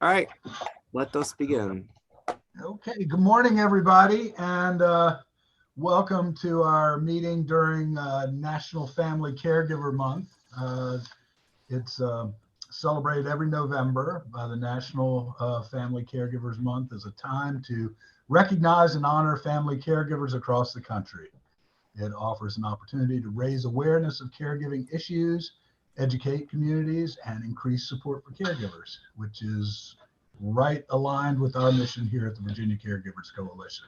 All right, let us begin. Okay, good morning, everybody, and welcome to our meeting during National Family Caregiver Month. It's celebrated every November by the National Family Caregivers Month as a time to recognize and honor family caregivers across the country. It offers an opportunity to raise awareness of caregiving issues, educate communities, and increase support for caregivers, which is right aligned with our mission here at the Virginia Caregivers Coalition.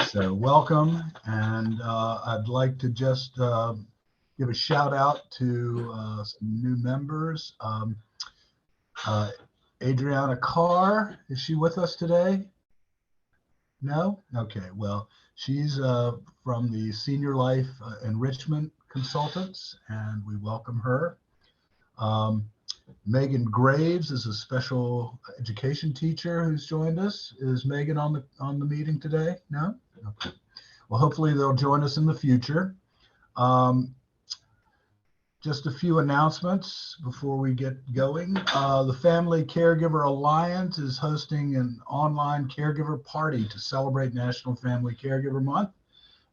So welcome, and I'd like to just give a shout out to some new members. Adriana Carr, is she with us today? No? Okay, well, she's from the Senior Life Enrichment Consultants, and we welcome her. Megan Graves is a special education teacher who's joined us. Is Megan on the meeting today? No? Okay. Well, hopefully they'll join us in the future. Just a few announcements before we get going. The Family Caregiver Alliance is hosting an online caregiver party to celebrate National Family Caregiver Month,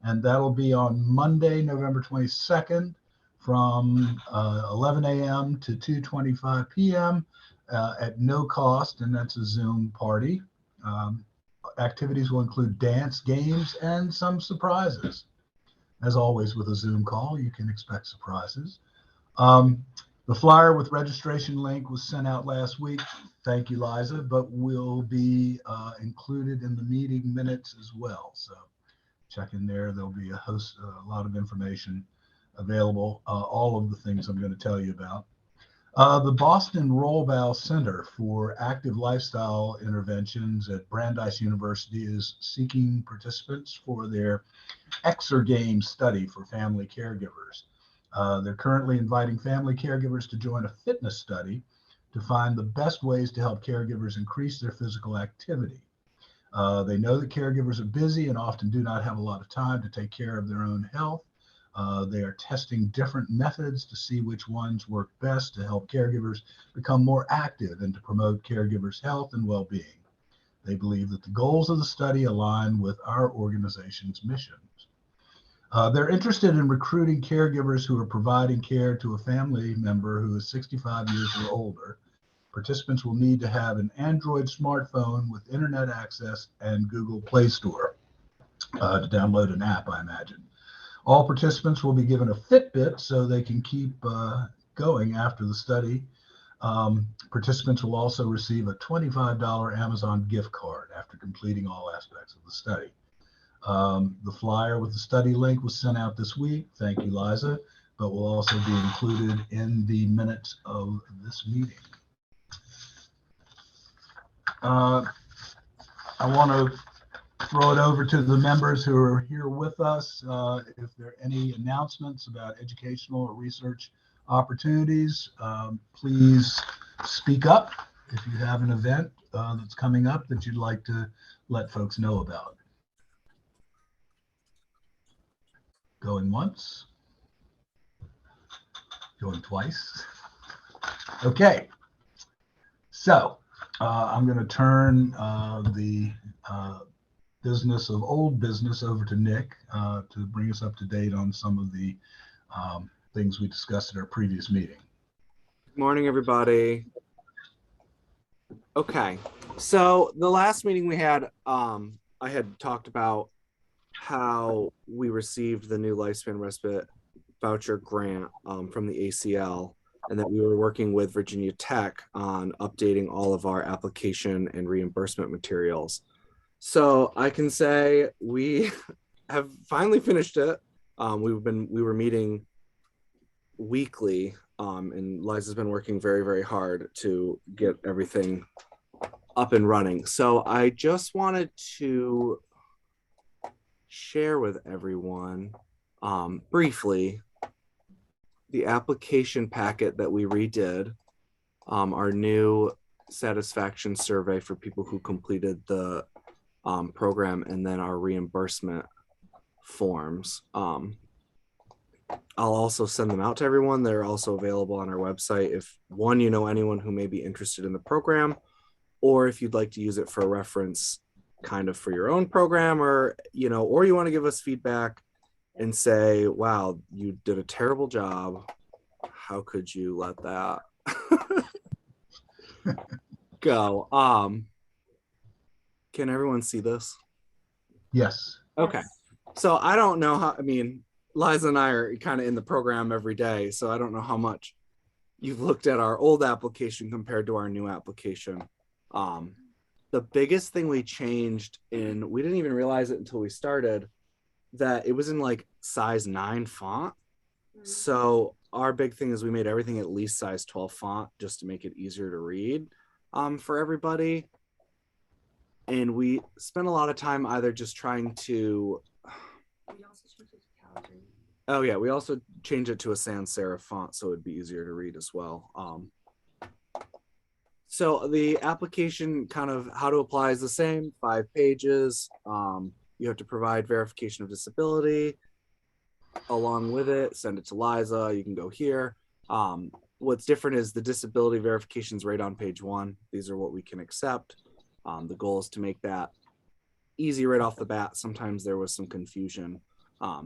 and that'll be on Monday, November 22nd, from 11 a.m. to 2:25 p.m. At no cost, and that's a Zoom party. Activities will include dance, games, and some surprises. As always with a Zoom call, you can expect surprises. The flyer with registration link was sent out last week. Thank you, Liza, but will be included in the meeting minutes as well. So check in there. There'll be a lot of information available, all of the things I'm going to tell you about. The Boston Rollbow Center for Active Lifestyle Interventions at Brandeis University is seeking participants for their Exergame study for family caregivers. They're currently inviting family caregivers to join a fitness study to find the best ways to help caregivers increase their physical activity. They know that caregivers are busy and often do not have a lot of time to take care of their own health. They are testing different methods to see which ones work best to help caregivers become more active and to promote caregivers' health and well-being. They believe that the goals of the study align with our organization's missions. They're interested in recruiting caregivers who are providing care to a family member who is 65 years or older. Participants will need to have an Android smartphone with internet access and Google Play Store to download an app, I imagine. All participants will be given a Fitbit so they can keep going after the study. Participants will also receive a $25 Amazon gift card after completing all aspects of the study. The flyer with the study link was sent out this week. Thank you, Liza, but will also be included in the minutes of this meeting. I want to throw it over to the members who are here with us. If there are any announcements about educational or research opportunities, please speak up if you have an event that's coming up that you'd like to let folks know about. Going once, going twice. Okay, so I'm going to turn the business of old business over to Nick to bring us up to date on some of the things we discussed at our previous meeting. Good morning, everybody. Okay, so the last meeting we had, I had talked about how we received the new lifespan respite voucher grant from the ACL, and that we were working with Virginia Tech on updating all of our application and reimbursement materials. So I can say we have finally finished it. We were meeting weekly, and Liza's been working very, very hard to get everything up and running. So I just wanted to share with everyone briefly the application packet that we redid, our new satisfaction survey for people who completed the program, and then our reimbursement forms. I'll also send them out to everyone. They're also available on our website if, one, you know anyone who may be interested in the program, or if you'd like to use it for reference kind of for your own program, or or you want to give us feedback and say, wow, you did a terrible job, how could you let that go? Can everyone see this? Yes. Okay. So I don't know how, Liza and I are kind of in the program every day, so I don't know how much you've looked at our old application compared to our new application. The biggest thing we changed, and we didn't even realize it until we started, that it was in like size 9 font. So our big thing is we made everything at least size 12 font just to make it easier to read for everybody. And we spent a lot of time either just trying to. Oh yeah, we also changed it to a sans serif font so it'd be easier to read as well. So the application, kind of how to apply, is the same, 5 pages. You have to provide verification of disability. Along with it, send it to Liza. You can go here. What's different is the disability verifications right on page 1. These are what we can accept. The goal is to make that easy right off the bat. Sometimes there was some confusion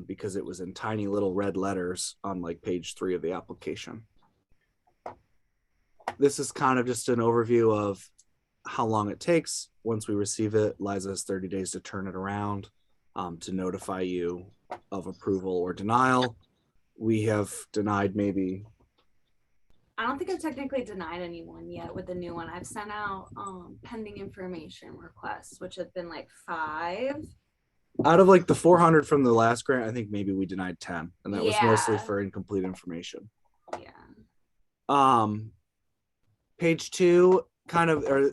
because it was in tiny little red letters on like page 3 of the application. This is kind of just an overview of how long it takes. Once we receive it, Liza has 30 days to turn it around to notify you of approval or denial. We have denied maybe. I don't think I've technically denied anyone yet with the new one. I've sent out pending information requests, which have been like 5. Out of like the 400 from the last grant, I think maybe we denied 10, and that was mostly for incomplete information. Yeah. Page 2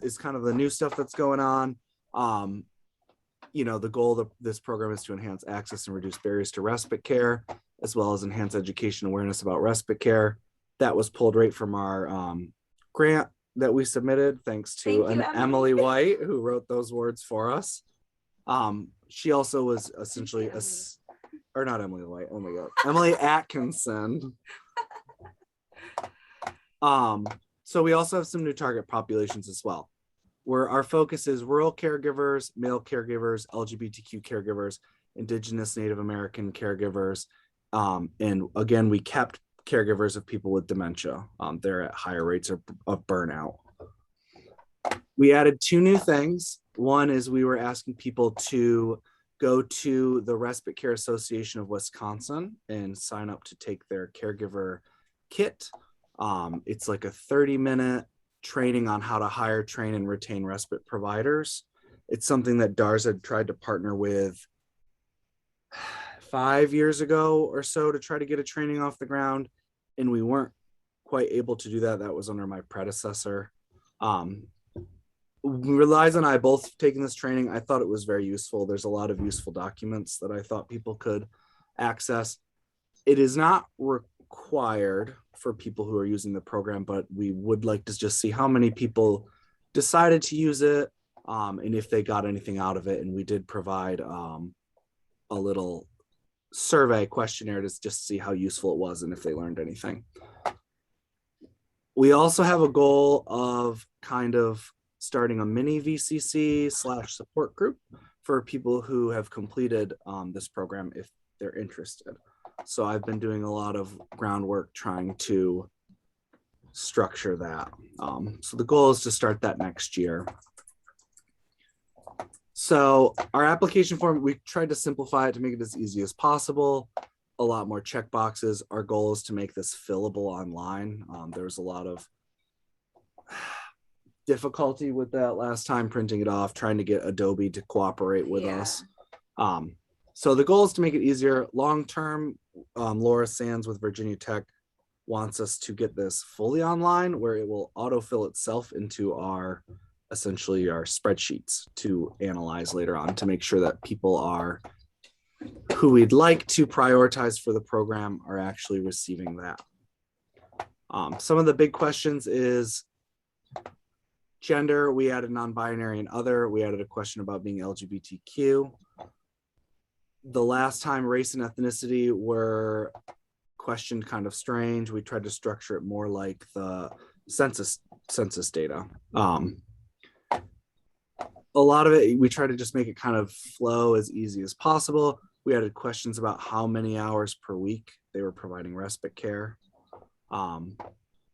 is kind of the new stuff that's going on. The goal of this program is to enhance access and reduce barriers to respite care, as well as enhance education awareness about respite care. That was pulled right from our grant that we submitted, thanks to Emily White, who wrote those words for us. She also was essentially not Emily White, oh my God, Emily Atkinson. So we also have some new target populations as well, where our focus is rural caregivers, male caregivers, LGBTQ caregivers, Indigenous Native American caregivers. And again, we kept caregivers of people with dementia. They're at higher rates of burnout. We added 2 new things. One is we were asking people to go to the Respite Care Association of Wisconsin and sign up to take their caregiver kit. It's like a 30-minute training on how to hire, train, and retain respite providers. It's something that DARS had tried to partner with 5 years ago or so to try to get a training off the ground, and we weren't quite able to do that. That was under my predecessor. Liza and I both taken this training. I thought it was very useful. There's a lot of useful documents that I thought people could access. It is not required for people who are using the program, but we would like to just see how many people decided to use it and if they got anything out of it. And we did provide a little survey questionnaire to just see how useful it was and if they learned anything. We also have a goal of kind of starting a mini VCC / support group for people who have completed this program if they're interested. So I've been doing a lot of groundwork trying to structure that. So the goal is to start that next year. So our application form, we tried to simplify it to make it as easy as possible. A lot more check boxes. Our goal is to make this fillable online. There's a lot of difficulty with that last time, printing it off, trying to get Adobe to cooperate with us. So the goal is to make it easier. Long term, Laura Sands with Virginia Tech wants us to get this fully online, where it will autofill itself into essentially our spreadsheets to analyze later on, to make sure that people who we'd like to prioritize for the program are actually receiving that. Some of the big questions is gender. We added non-binary and other. We added a question about being LGBTQ. The last time race and ethnicity were questioned kind of strange. We tried to structure it more like the census data. a lot of it, we try to just make it kind of flow as easy as possible. We added questions about how many hours per week they were providing respite care.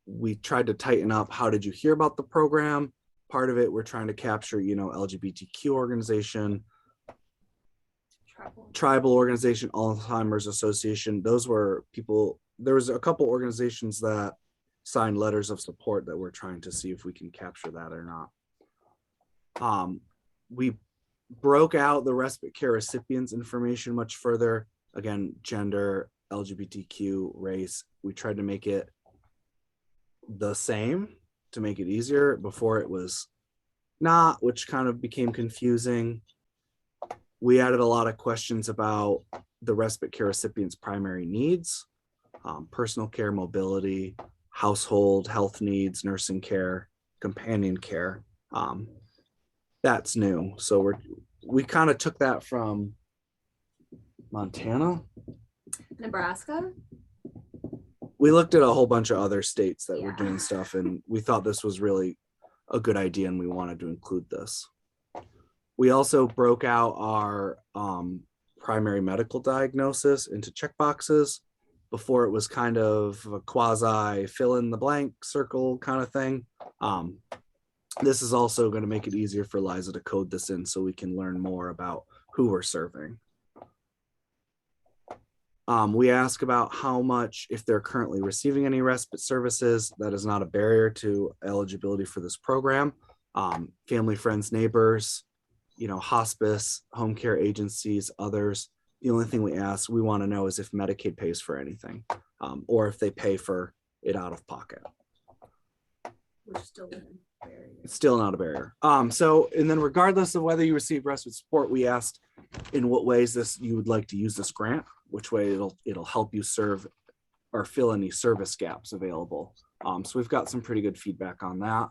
We tried to tighten up, how did you hear about the program? Part of it, we're trying to capture, LGBTQ organization, tribal organization, Alzheimer's Association. Those were people, there was a couple organizations that signed letters of support that we're trying to see if we can capture that or not. We broke out the respite care recipients information much further. Again, gender, LGBTQ, race. We tried to make it the same to make it easier. Before it was not, which kind of became confusing. We added a lot of questions about the respite care recipients' primary needs, personal care, mobility, household health needs, nursing care, companion care. That's new. So we kind of took that from Montana, Nebraska. We looked at a whole bunch of other states that were doing stuff, and we thought this was really a good idea, and we wanted to include this. We also broke out our primary medical diagnosis into checkboxes. Before it was kind of a quasi fill in the blank circle kind of thing. This is also going to make it easier for Liza to code this in so we can learn more about who we're serving. We ask about how much, if they're currently receiving any respite services. That is not a barrier to eligibility for this program. Family, friends, neighbors, hospice, home care agencies, others. The only thing we ask, we want to know is if Medicaid pays for anything, or if they pay for it out of pocket. Which still isn't a barrier. It's still not a barrier. And then regardless of whether you receive respite support, we asked in what ways you would like to use this grant, which way it'll help you serve or fill any service gaps available. So we've got some pretty good feedback on that.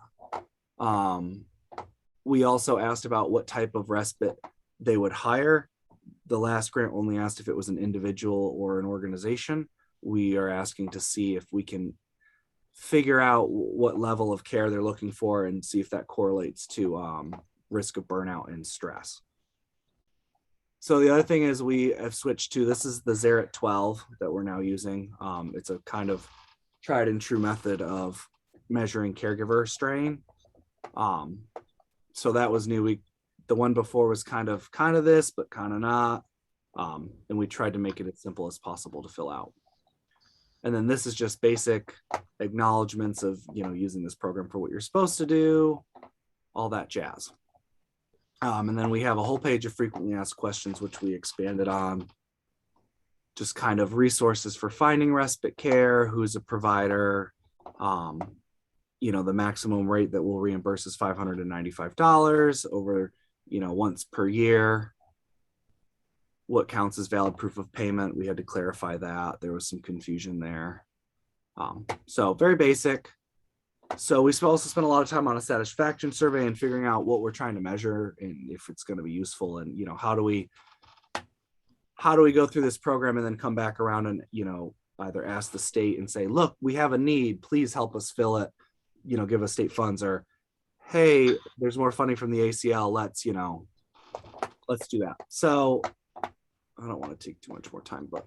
We also asked about what type of respite they would hire. The last grant only asked if it was an individual or an organization. We are asking to see if we can figure out what level of care they're looking for and see if that correlates to risk of burnout and stress. So the other thing is we have switched to, this is the Zaret 12 that we're now using. It's a kind of tried and true method of measuring caregiver strain. So that was new. The one before was kind of this, but kind of not. And we tried to make it as simple as possible to fill out. And then this is just basic acknowledgments of, using this program for what you're supposed to do, all that jazz. And then we have a whole page of frequently asked questions, which we expanded on. Just kind of resources for finding respite care, who's a provider, the maximum rate that we'll reimburse is $595 over, once per year. What counts as valid proof of payment? We had to clarify that. There was some confusion there. So very basic. So we also spent a lot of time on a satisfaction survey and figuring out what we're trying to measure and if it's going to be useful, and how do we go through this program and then come back around and either ask the state and say, look, we have a need, please help us fill it, give us state funds, or hey, there's more funding from the ACL, let's do that. So I don't want to take too much more time, but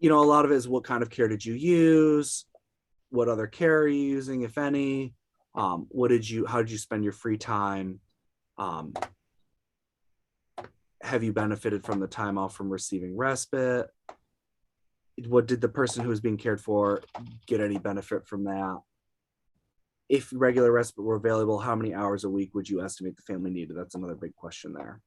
a lot of it is what kind of care did you use? What other care are you using, if any? How did you spend your free time? Have you benefited from the time off from receiving respite? What did the person who was being cared for get any benefit from that? If regular respite were available, how many hours a week would you estimate the family needed? That's another big question there.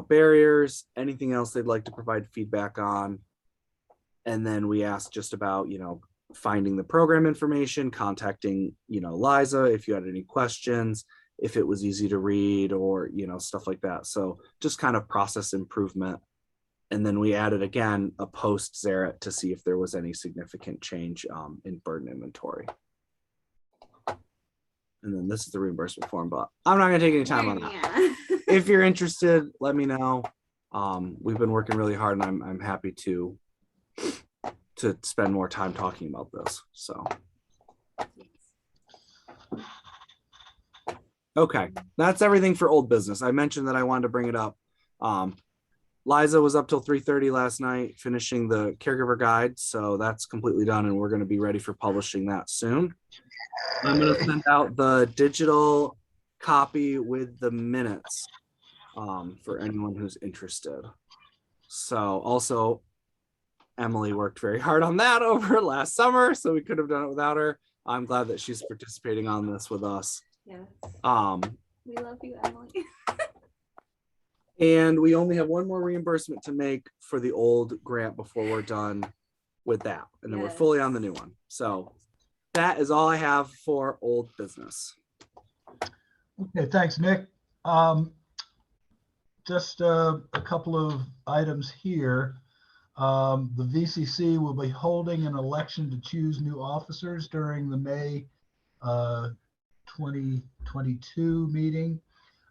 Barriers, anything else they'd like to provide feedback on. And then we asked just about, finding the program information, contacting, Liza, if you had any questions, if it was easy to read, or, stuff like that. So just kind of process improvement. And then we added, again, a post Zaret to see if there was any significant change in burden inventory. And then this is the reimbursement form, but I'm not going to take any time on that. Yeah. If you're interested, let me know. We've been working really hard, and I'm happy to spend more time talking about this. So Okay, that's everything for old business. I mentioned that I wanted to bring it up. Liza was up till 3:30 last night finishing the caregiver guide, so that's completely done, and we're going to be ready for publishing that soon. I'm going to send out the digital copy with the minutes for anyone who's interested. So also, Emily worked very hard on that over last summer, so we could have done it without her. I'm glad that she's participating on this with us. Yes. We love you, Emily. And we only have one more reimbursement to make for the old grant before we're done with that. And then we're fully on the new one. So that is all I have for old business. Okay, thanks, Nick. Just a couple of items here. The VCC will be holding an election to choose new officers during the May 2022 meeting.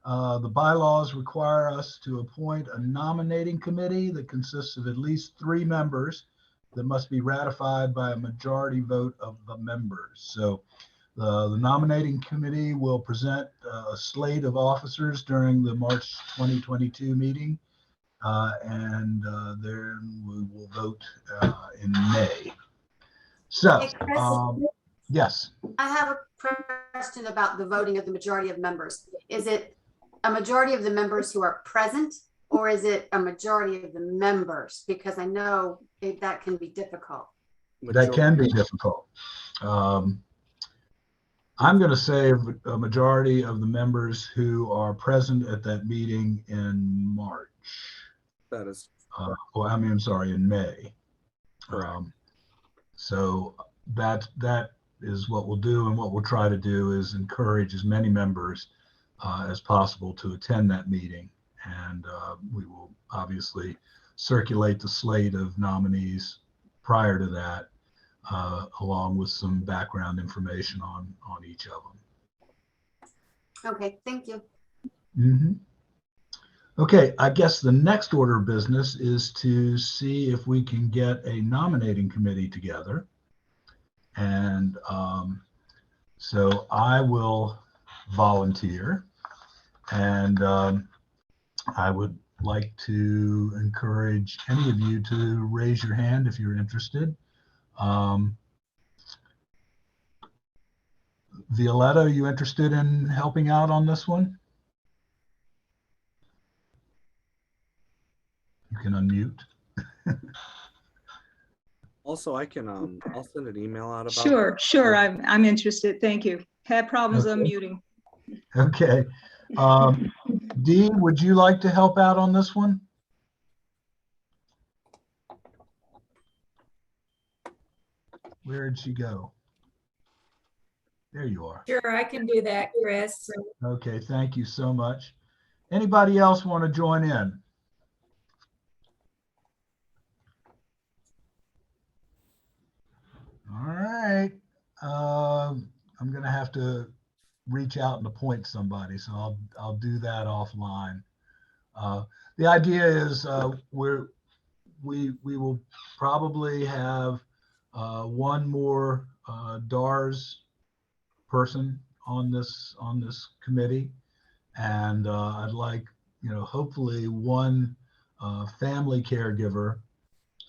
The bylaws require us to appoint a nominating committee that consists of at least 3 members that must be ratified by a majority vote of the members. So the nominating committee will present a slate of officers during the March 2022 meeting, and then we will vote in May. So, Hey, Chris, yes. I have a question about the voting of the majority of members. Is it a majority of the members who are present, or is it a majority of the members? Because I know that can be difficult. That can be difficult. I'm going to say a majority of the members who are present at that meeting in March. That is. I'm sorry, in May. Correct. So that is what we'll do, and what we'll try to do is encourage as many members as possible to attend that meeting. And we will obviously circulate the slate of nominees prior to that, along with some background information on each of them. Okay, thank you. Mm-hmm. Okay, I guess the next order of business is to see if we can get a nominating committee together. And so I will volunteer, and I would like to encourage any of you to raise your hand if you're interested. Violetta, are you interested in helping out on this one? You can unmute. Also, I can I'll send an email out about. Sure. I'm interested. Thank you. Had problems unmuting. Okay. Dee, would you like to help out on this one? Where did she go? There you are. Sure, I can do that, Chris. Okay, thank you so much. Anybody else want to join in? All right. I'm going to have to reach out and appoint somebody, so I'll do that offline. The idea is we will probably have one more DARS person on this committee, and I'd like, hopefully one family caregiver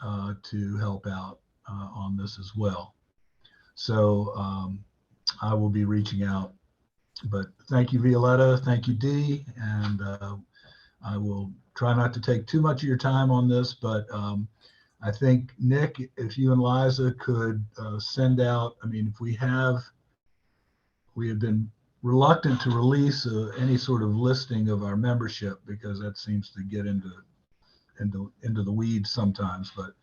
to help out on this as well. So I will be reaching out, but thank you, Violetta. Thank you, Dee. And I will try not to take too much of your time on this, but I think, Nick, if you and Liza could send out, if we have been reluctant to release any sort of listing of our membership, because that seems to get into the weeds sometimes, but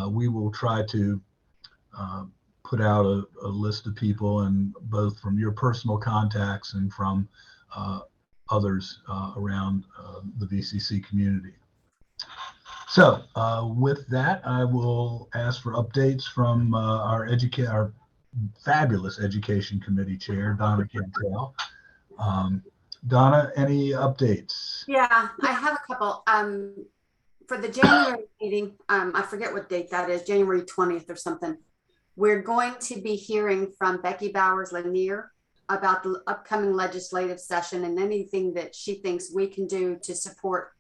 we will try to put out a list of people, and both from your personal contacts and from others around the VCC community. So with that, I will ask for updates from our fabulous Education Committee Chair, Donna Cantrell. Donna, any updates? Yeah, I have a couple. For the January meeting, I forget what date that is, January 20th or something. We're going to be hearing from Becky Bowers-Lanier about the upcoming legislative session and anything that she thinks we can do to support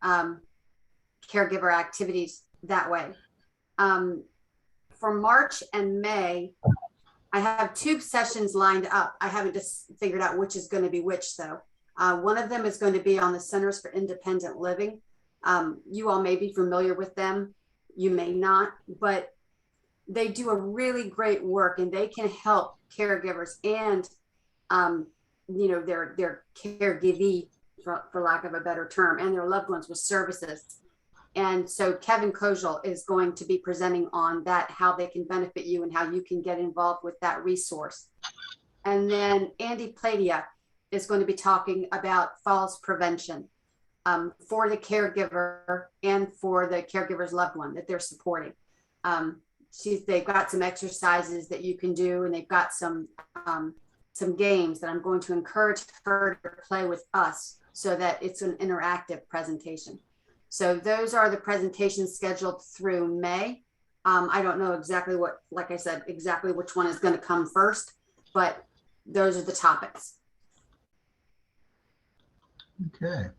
caregiver activities that way. For March and May, I have 2 sessions lined up. I haven't just figured out which is going to be which though. One of them is going to be on the Centers for Independent Living. You all may be familiar with them. You may not, but they do a really great work and they can help caregivers and, their caregivee, for lack of a better term, and their loved ones with services. And so Kevin Kojal is going to be presenting on that, how they can benefit you and how you can get involved with that resource. And then Andy Platia is going to be talking about falls prevention for the caregiver and for the caregiver's loved one that they're supporting. They've got some exercises that you can do, and they've got some games that I'm going to encourage her to play with us so that it's an interactive presentation. So those are the presentations scheduled through May. I don't know exactly like I said, exactly which one is going to come first, but those are the topics. Okay.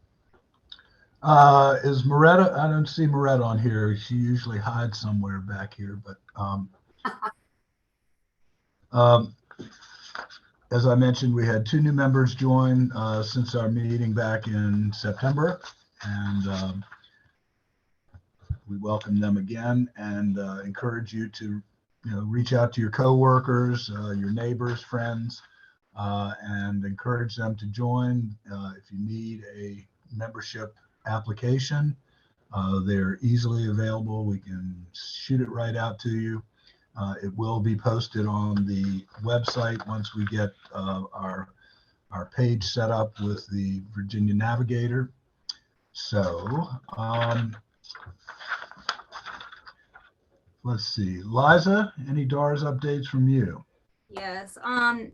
Is Moretta? I don't see Moretta on here. She usually hides somewhere back here, but as I mentioned, we had 2 new members join since our meeting back in September, and we welcome them again and encourage you to reach out to your coworkers, your neighbors, friends, and encourage them to join. If you need a membership application, they're easily available. We can shoot it right out to you. It will be posted on the website once we get our page set up with the Virginia Navigator. So let's see, Liza, any DARS updates from you? Yes.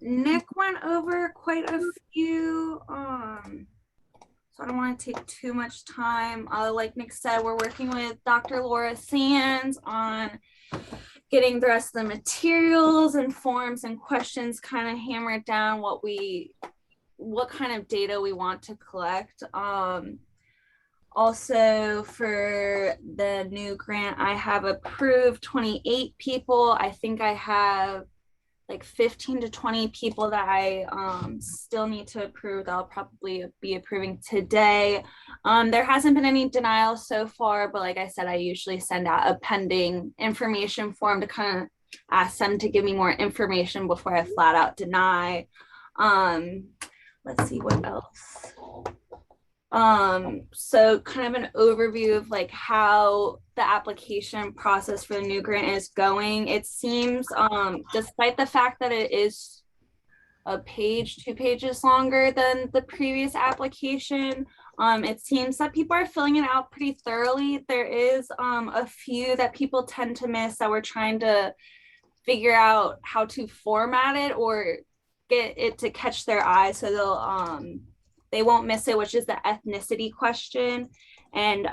Nick went over quite a few. So I don't want to take too much time. Like Nick said, we're working with Dr. Laura Sands on getting the rest of the materials and forms and questions kind of hammered down, what kind of data we want to collect. Also for the new grant, I have approved 28 people. I think I have like 15 to 20 people that I still need to approve. That I'll probably be approving today. There hasn't been any denial so far, but like I said, I usually send out a pending information form to kind of ask them to give me more information before I flat out deny. Let's see what else. So kind of an overview of like how the application process for the new grant is going. It seems, despite the fact that it is a page, 2 pages longer than the previous application, it seems that people are filling it out pretty thoroughly. There is a few that people tend to miss that we're trying to figure out how to format it or get it to catch their eye so they won't miss it, which is the ethnicity question and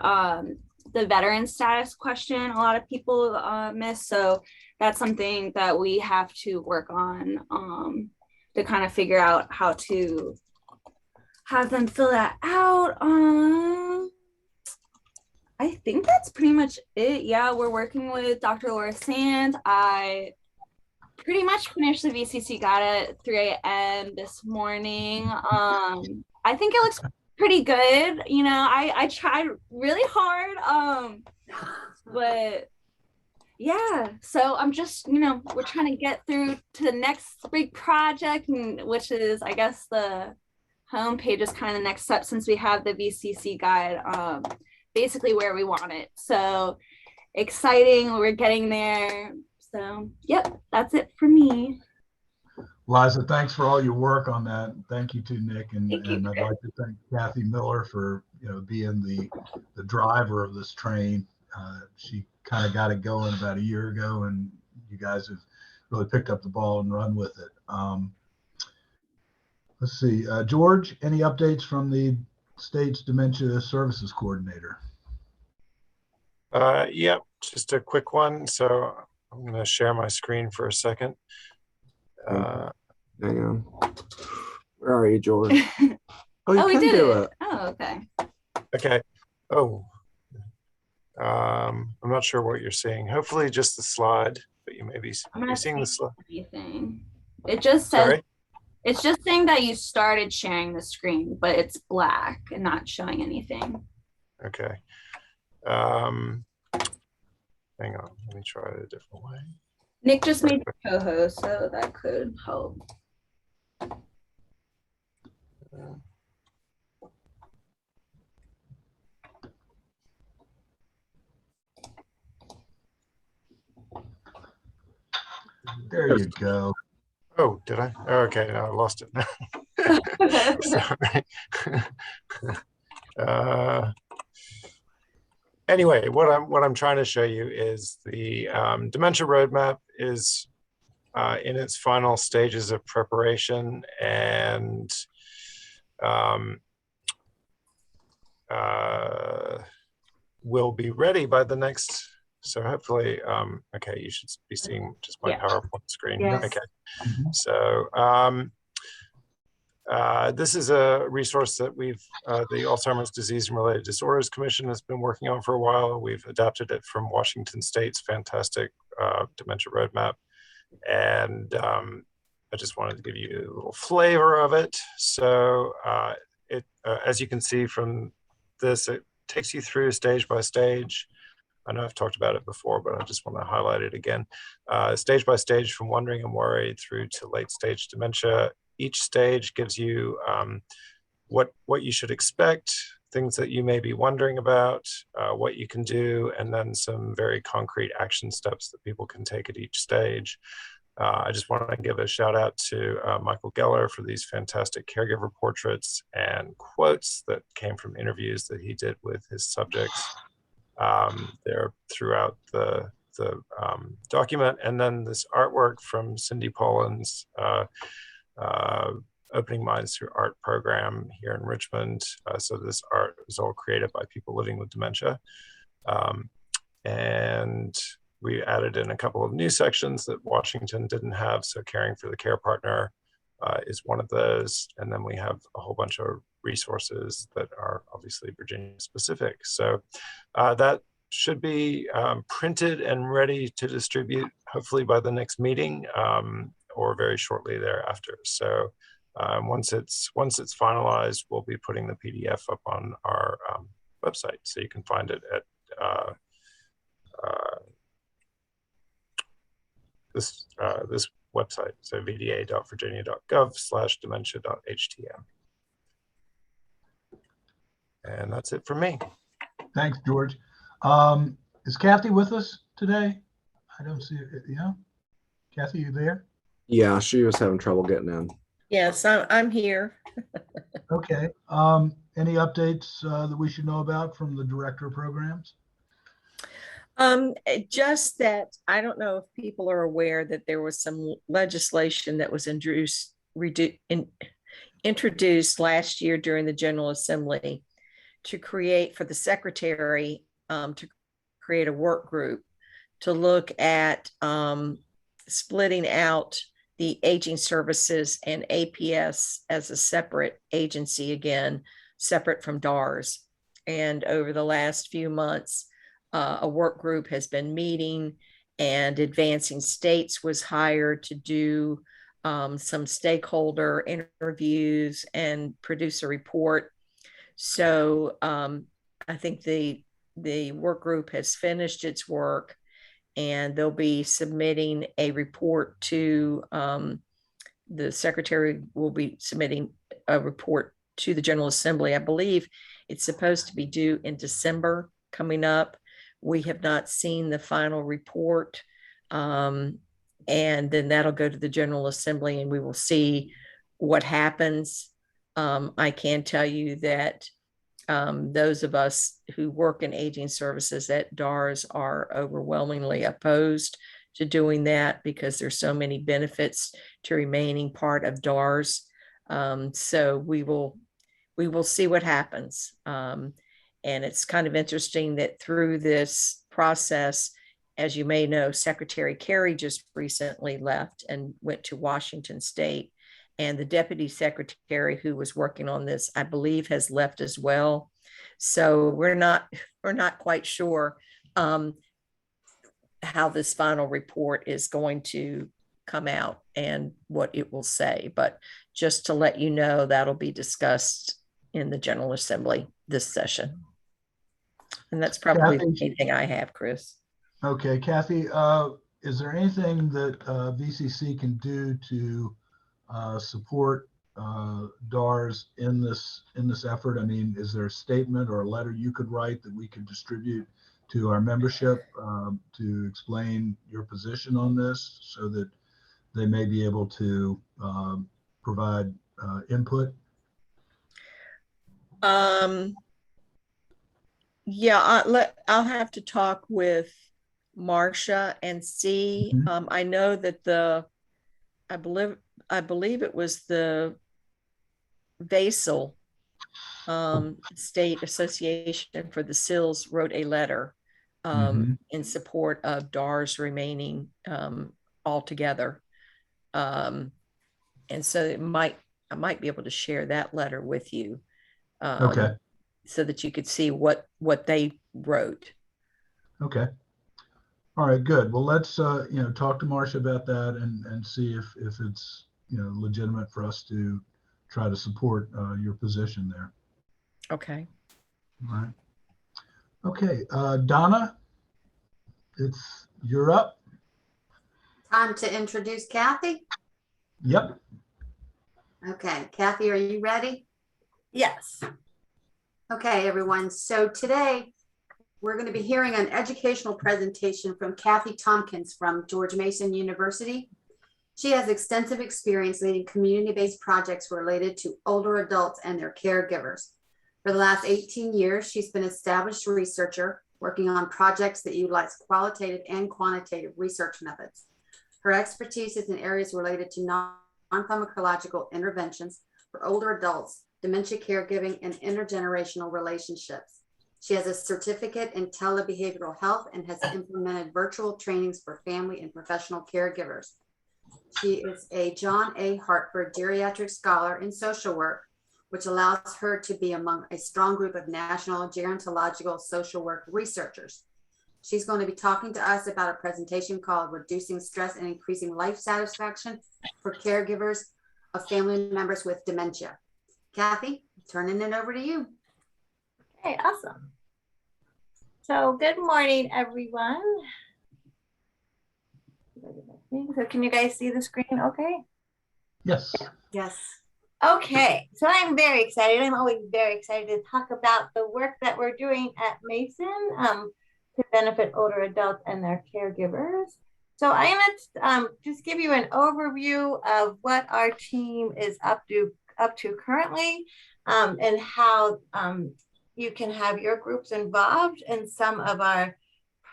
the veteran status question a lot of people miss. So that's something that we have to work on to kind of figure out how to have them fill that out. I think that's pretty much it. Yeah, we're working with Dr. Laura Sands. I pretty much finished the VCC guide at 3 a.m. this morning. I think it looks pretty good. I tried really hard. But yeah, so I'm just, we're trying to get through to the next big project, which is, I guess, the homepage is kind of the next step since we have the VCC guide, basically where we want it. So exciting, we're getting there. So, yep, that's it for me. Liza, thanks for all your work on that. Thank you to Nick, and I'd like to thank Kathy Miller for being the driver of this train. She kind of got it going about a year ago, and you guys have really picked up the ball and run with it. Let's see, George, any updates from the state's dementia services coordinator? Yep, just a quick one. So I'm going to share my screen for a second. Hang on. Where are you, George? Oh, you Oh, we can did do it. it. Oh, okay. Okay. Oh, I'm not sure what you're seeing. Hopefully just the slide, but you may be I'm you're not seeing the seeing slide. anything. It just says, Sorry. it's just saying that you started sharing the screen, but it's black and not showing anything. Okay. Hang on. Let me try it a different way. Nick just made you co-host, so that could help. There you go. Oh, did I? Oh, okay, no, I lost it now. Sorry. Anyway, what I'm trying to show you is the dementia roadmap is in its final stages of preparation, and will be ready by the next. So hopefully, okay, you should be seeing just my PowerPoint screen. Yes. Okay, Mhm. so this is a resource that we've, the Alzheimer's Disease and Related Disorders Commission has been working on for a while. We've adapted it from Washington State's fantastic dementia roadmap. And I just wanted to give you a little flavor of it. So as you can see from this, it takes you through stage by stage. I know I've talked about it before, but I just want to highlight it again. Stage by stage, from wondering and worried through to late stage dementia. Each stage gives you what you should expect, things that you may be wondering about, what you can do, and then some very concrete action steps that people can take at each stage. I just want to give a shout out to Michael Geller for these fantastic caregiver portraits and quotes that came from interviews that he did with his subjects. They're throughout the document. And then this artwork from Cindy Pollan's Opening Minds Through Art program here in Richmond. So this art was all created by people living with dementia. And we added in a couple of new sections that Washington didn't have. So caring for the care partner is one of those. And then we have a whole bunch of resources that are obviously Virginia specific. So that should be printed and ready to distribute hopefully by the next meeting or very shortly thereafter. So once it's finalized, we'll be putting the PDF up on our website. So you can find it at this website, so vda.virginia.gov/dementia.htm. And that's it for me. Thanks, George. Is Kathy with us today? I don't see it. Yeah, Kathy, you there? Yeah, she was having trouble getting in. Yes, I'm here. Okay. Any updates that we should know about from the director of programs? Just that I don't know if people are aware that there was some legislation that was introduced last year during the General Assembly to create for the secretary to create a work group to look at splitting out the aging services and APS as a separate agency again, separate from DARS. And over the last few months, a work group has been meeting, and Advancing States was hired to do some stakeholder interviews and produce a report. So I think the work group has finished its work, and they'll be submitting a report to the secretary will be submitting a report to the General Assembly. I believe it's supposed to be due in December coming up. We have not seen the final report. And then that'll go to the General Assembly and we will see what happens. I can tell you that those of us who work in aging services at DARS are overwhelmingly opposed to doing that because there's so many benefits to remaining part of DARS. So we will see what happens. And it's kind of interesting that through this process, as you may know, Secretary Kerry just recently left and went to Washington State. And the deputy secretary who was working on this, I believe, has left as well. So we're not quite sure how this final report is going to come out and what it will say. But just to let you know, that'll be discussed in the General Assembly this session. And that's probably Kathy? anything I have, Chris. Okay, Kathy, is there anything that VCC can do to support DARS in this effort? I mean, is there a statement or a letter you could write that we could distribute to our membership to explain your position on this so that they may be able to provide input? Yeah, I'll have to talk with Marcia and see. Mhm. I know that I believe it was the Vasel State Association for the SILs wrote a letter in support of DARS remaining altogether. And so I might be able to share that letter with you. Okay. So that you could see what they wrote. Okay. All right, good. Well, let's talk to Marcia about that and see if it's legitimate for us to try to support your position there. Okay. All right. Okay, Donna, you're up. Time to introduce Kathy. Yep. Okay, Kathy, are you ready? Yes. Okay, everyone. So today we're going to be hearing an educational presentation from Kathy Tompkins from George Mason University. She has extensive experience leading community-based projects related to older adults and their caregivers. For the last 18 years, she's been an established researcher working on projects that utilize qualitative and quantitative research methods. Her expertise is in areas related to non-pharmacological interventions for older adults, dementia caregiving, and intergenerational relationships. She has a certificate in telebehavioral health and has implemented virtual trainings for family and professional caregivers. She is a John A. Hartford Geriatric Scholar in Social Work, which allows her to be among a strong group of national gerontological social work researchers. She's going to be talking to us about a presentation called Reducing Stress and Increasing Life Satisfaction for Caregivers of Family Members with Dementia. Kathy, turning it over to you. Okay, awesome. So good morning, everyone. So can you guys see the screen okay? Yes. Yes. Okay, so I'm very excited. I'm always very excited to talk about the work that we're doing at Mason to benefit older adults and their caregivers. So I'm going to just give you an overview of what our team is up to currently and how you can have your groups involved in some of our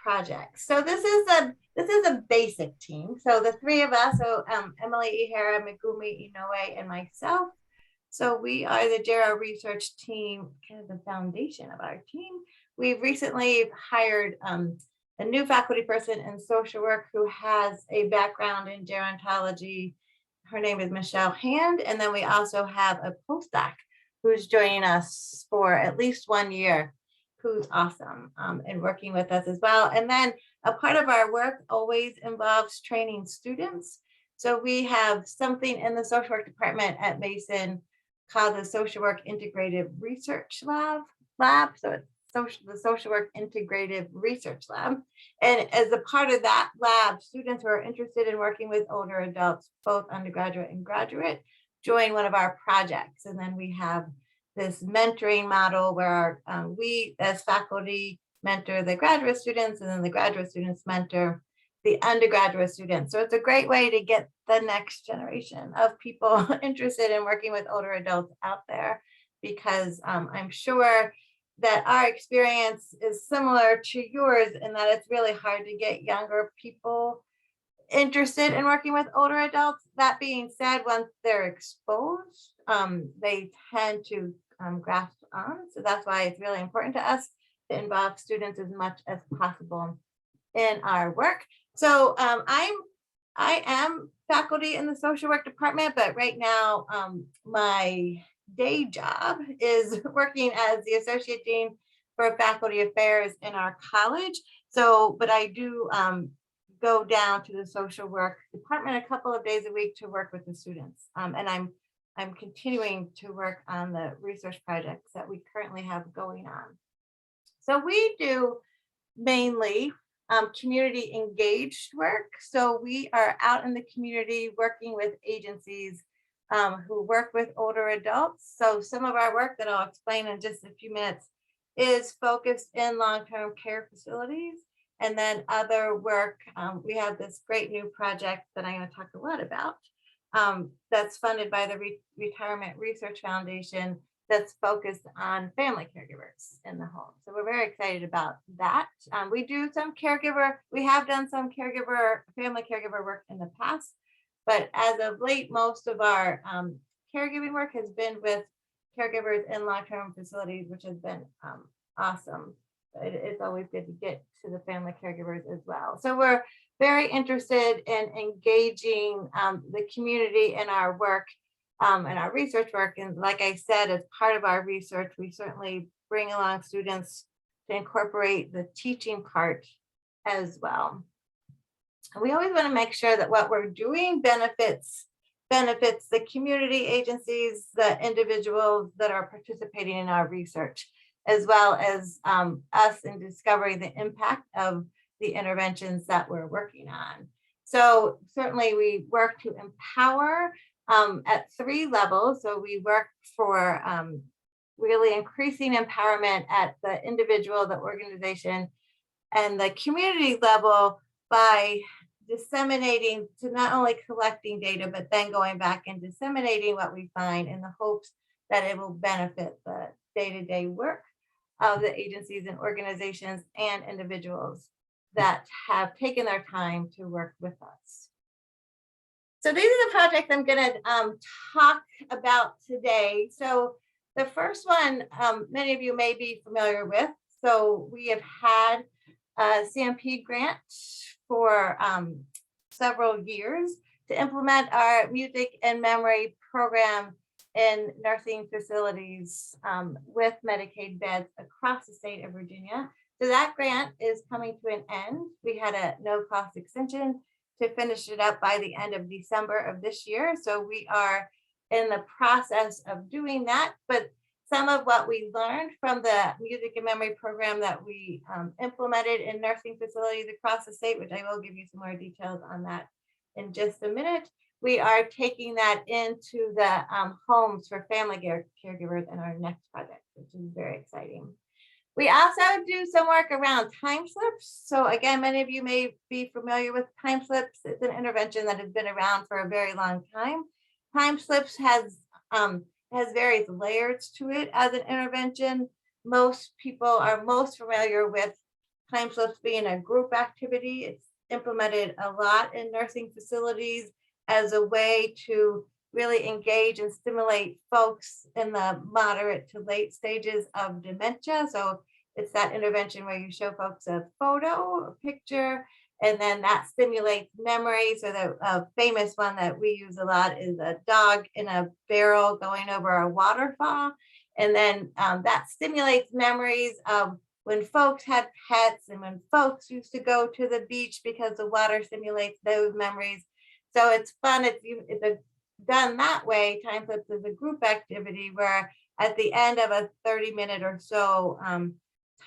projects. So this is a basic team. So the three of us, so Emily Ihara, Megumi Inoue, and myself. So we are the Gero research team, kind of the foundation of our team. We've recently hired a new faculty person in social work who has a background in gerontology. Her name is Michelle Hand. And then we also have a postdoc who's joining us for at least 1 year, who's awesome and working with us as well. And then a part of our work always involves training students. So we have something in the social work department at Mason called the Social Work Integrative Research Lab. So it's the Social Work Integrative Research Lab. And as a part of that lab, students who are interested in working with older adults, both undergraduate and graduate, join one of our projects. And then we have this mentoring model where we as faculty mentor the graduate students, and then the graduate students mentor the undergraduate students. So it's a great way to get the next generation of people interested in working with older adults out there, because I'm sure that our experience is similar to yours in that it's really hard to get younger people interested in working with older adults. That being said, once they're exposed, they tend to grasp on. So that's why it's really important to us to involve students as much as possible in our work. So I'm I am faculty in the social work department, but right now my day job is working as the associate dean for faculty affairs in our college. So, but I do go down to the social work department a couple of days a week to work with the students. And I'm continuing to work on the research projects that we currently have going on. So we do mainly community engaged work. So we are out in the community working with agencies who work with older adults. So some of our work that I'll explain in just a few minutes is focused in long-term care facilities. And then other work, we have this great new project that I'm going to talk a lot about that's funded by the Retirement Research Foundation that's focused on family caregivers in the home. So we're very excited about that. We do some caregiver, we have done some family caregiver work in the past, but as of late, most of our caregiving work has been with caregivers in long-term facilities, which has been awesome. It's always good to get to the family caregivers as well. So we're very interested in engaging the community in our work and our research work. And like I said, as part of our research, we certainly bring along students to incorporate the teaching part as well. And we always want to make sure that what we're doing benefits the community agencies, the individuals that are participating in our research, as well as us in discovering the impact of the interventions that we're working on. So certainly we work to empower at 3 levels. So we work for really increasing empowerment at the individual, the organization, and the community level by disseminating, to not only collecting data, but then going back and disseminating what we find in the hopes that it will benefit the day-to-day work of the agencies and organizations and individuals that have taken their time to work with us. So these are the projects I'm going to talk about today. So the first one, many of you may be familiar with. So we have had a CMP grant for several years to implement our music and memory program in nursing facilities with Medicaid beds across the state of Virginia. So that grant is coming to an end. We had a no-cost extension to finish it up by the end of December of this year. So we are in the process of doing that. But some of what we learned from the music and memory program that we implemented in nursing facilities across the state, which I will give you some more details on that in just a minute, we are taking that into the homes for family caregivers in our next project, which is very exciting. We also do some work around time slips. So again, many of you may be familiar with time slips. It's an intervention that has been around for a very long time. Time slips has various layers to it as an intervention. Most people are most familiar with time slips being a group activity. It's implemented a lot in nursing facilities as a way to really engage and stimulate folks in the moderate to late stages of dementia. So it's that intervention where you show folks a photo, a picture, and then that stimulates memory. So the famous one that we use a lot is a dog in a barrel going over a waterfall. And then that stimulates memories of when folks had pets and when folks used to go to the beach because the water stimulates those memories. So it's fun. It's done that way. Time slips is a group activity where at the end of a 30-minute or so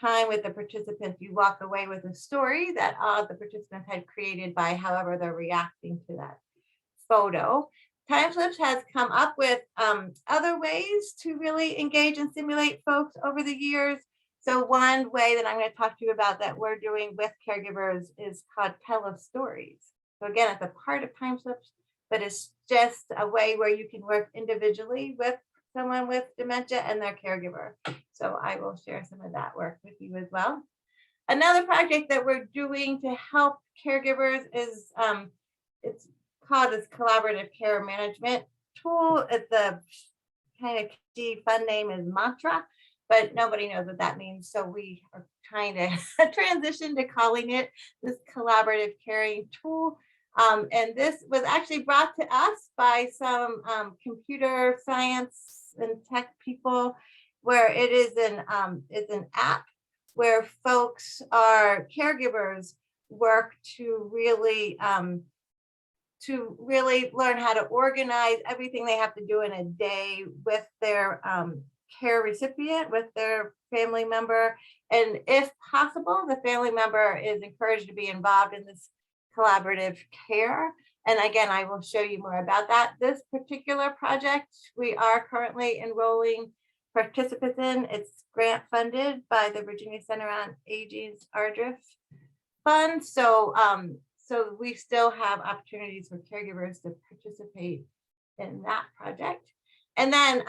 time with the participants, you walk away with a story that all the participants had created by however they're reacting to that photo. Time slips has come up with other ways to really engage and stimulate folks over the years. So one way that I'm going to talk to you about that we're doing with caregivers is called Tell of Stories. So again, it's a part of time slips, but it's just a way where you can work individually with someone with dementia and their caregiver. So I will share some of that work with you as well. Another project that we're doing to help caregivers is it's called this collaborative care management tool. It's a kind of key fun name is Mantra, but nobody knows what that means. So we are trying to transition to calling it this collaborative caring tool. And this was actually brought to us by some computer science and tech people, where it is an app where folks are caregivers work to really learn how to organize everything they have to do in a day with their care recipient, with their family member. And if possible, the family member is encouraged to be involved in this collaborative care. And again, I will show you more about that. This particular project, we are currently enrolling participants in. It's grant funded by the Virginia Center on Aging's RDRIF Fund. So we still have opportunities for caregivers to participate in that project. And then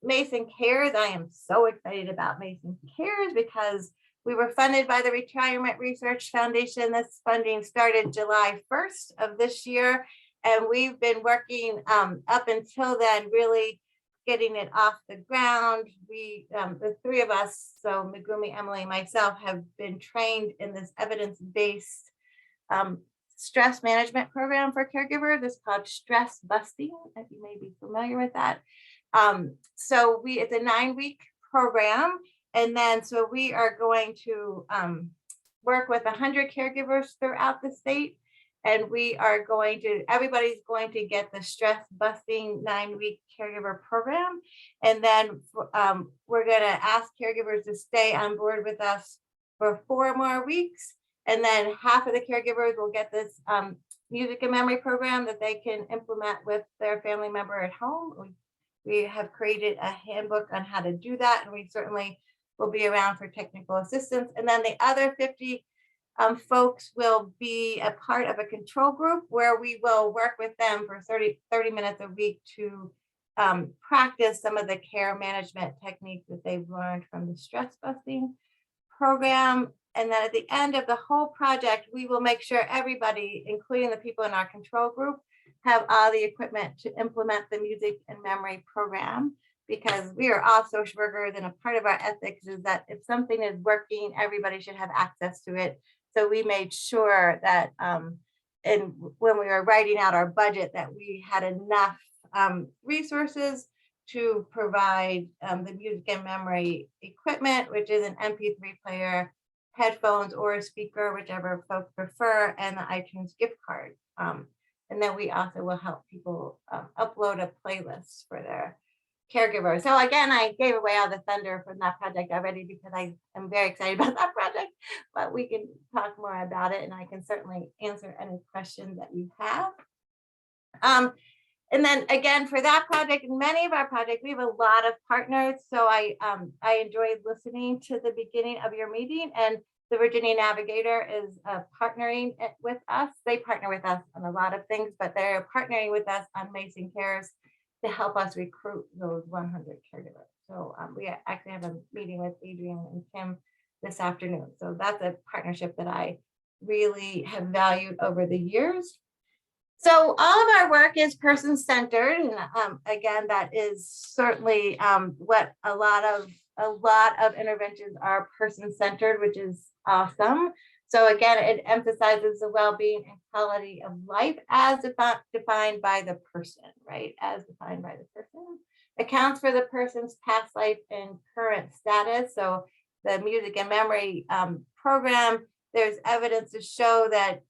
Mason Cares, I am so excited about Mason Cares because we were funded by the Retirement Research Foundation. This funding started July 1st of this year. And we've been working up until then, really getting it off the ground. We, the three of us, so Megumi, Emily, and myself, have been trained in this evidence-based stress management program for caregivers. It's called stress busting, if you may be familiar with that. So it's a 9-week program. And then, so we are going to work with 100 caregivers throughout the state. And everybody's going to get the stress busting 9-week caregiver program. And then we're going to ask caregivers to stay on board with us for 4 more weeks. And then half of the caregivers will get this music and memory program that they can implement with their family member at home. We have created a handbook on how to do that, and we certainly will be around for technical assistance. And then the other 50 folks will be a part of a control group where we will work with them for 30 minutes a week to practice some of the care management techniques that they've learned from the stress busting program. And then at the end of the whole project, we will make sure everybody, including the people in our control group, have all the equipment to implement the music and memory program, because we are all social workers, and a part of our ethics is that if something is working, everybody should have access to it. So we made sure that and when we were writing out our budget, that we had enough resources to provide the music and memory equipment, which is an MP3 player, headphones, or a speaker, whichever folks prefer, and the iTunes gift card. And then we also will help people upload a playlist for their caregivers. So again, I gave away all the thunder from that project already because I am very excited about that project, but we can talk more about it, and I can certainly answer any questions that you have. And then again, for that project and many of our projects, we have a lot of partners. So I enjoyed listening to the beginning of your meeting, and the Virginia Navigator is partnering with us. They partner with us on a lot of things, but they're partnering with us on Mason Cares to help us recruit those 100 caregivers. So we actually have a meeting with Adrian and Kim this afternoon. So that's a partnership that I really have valued over the years. So all of our work is person-centered, and again, that is certainly what a lot of interventions are person-centered, which is awesome. So again, it emphasizes the well-being and quality of life as defined by the person, right? As defined by the person. Accounts for the person's past life and current status. So the music and memory program, there's evidence to show that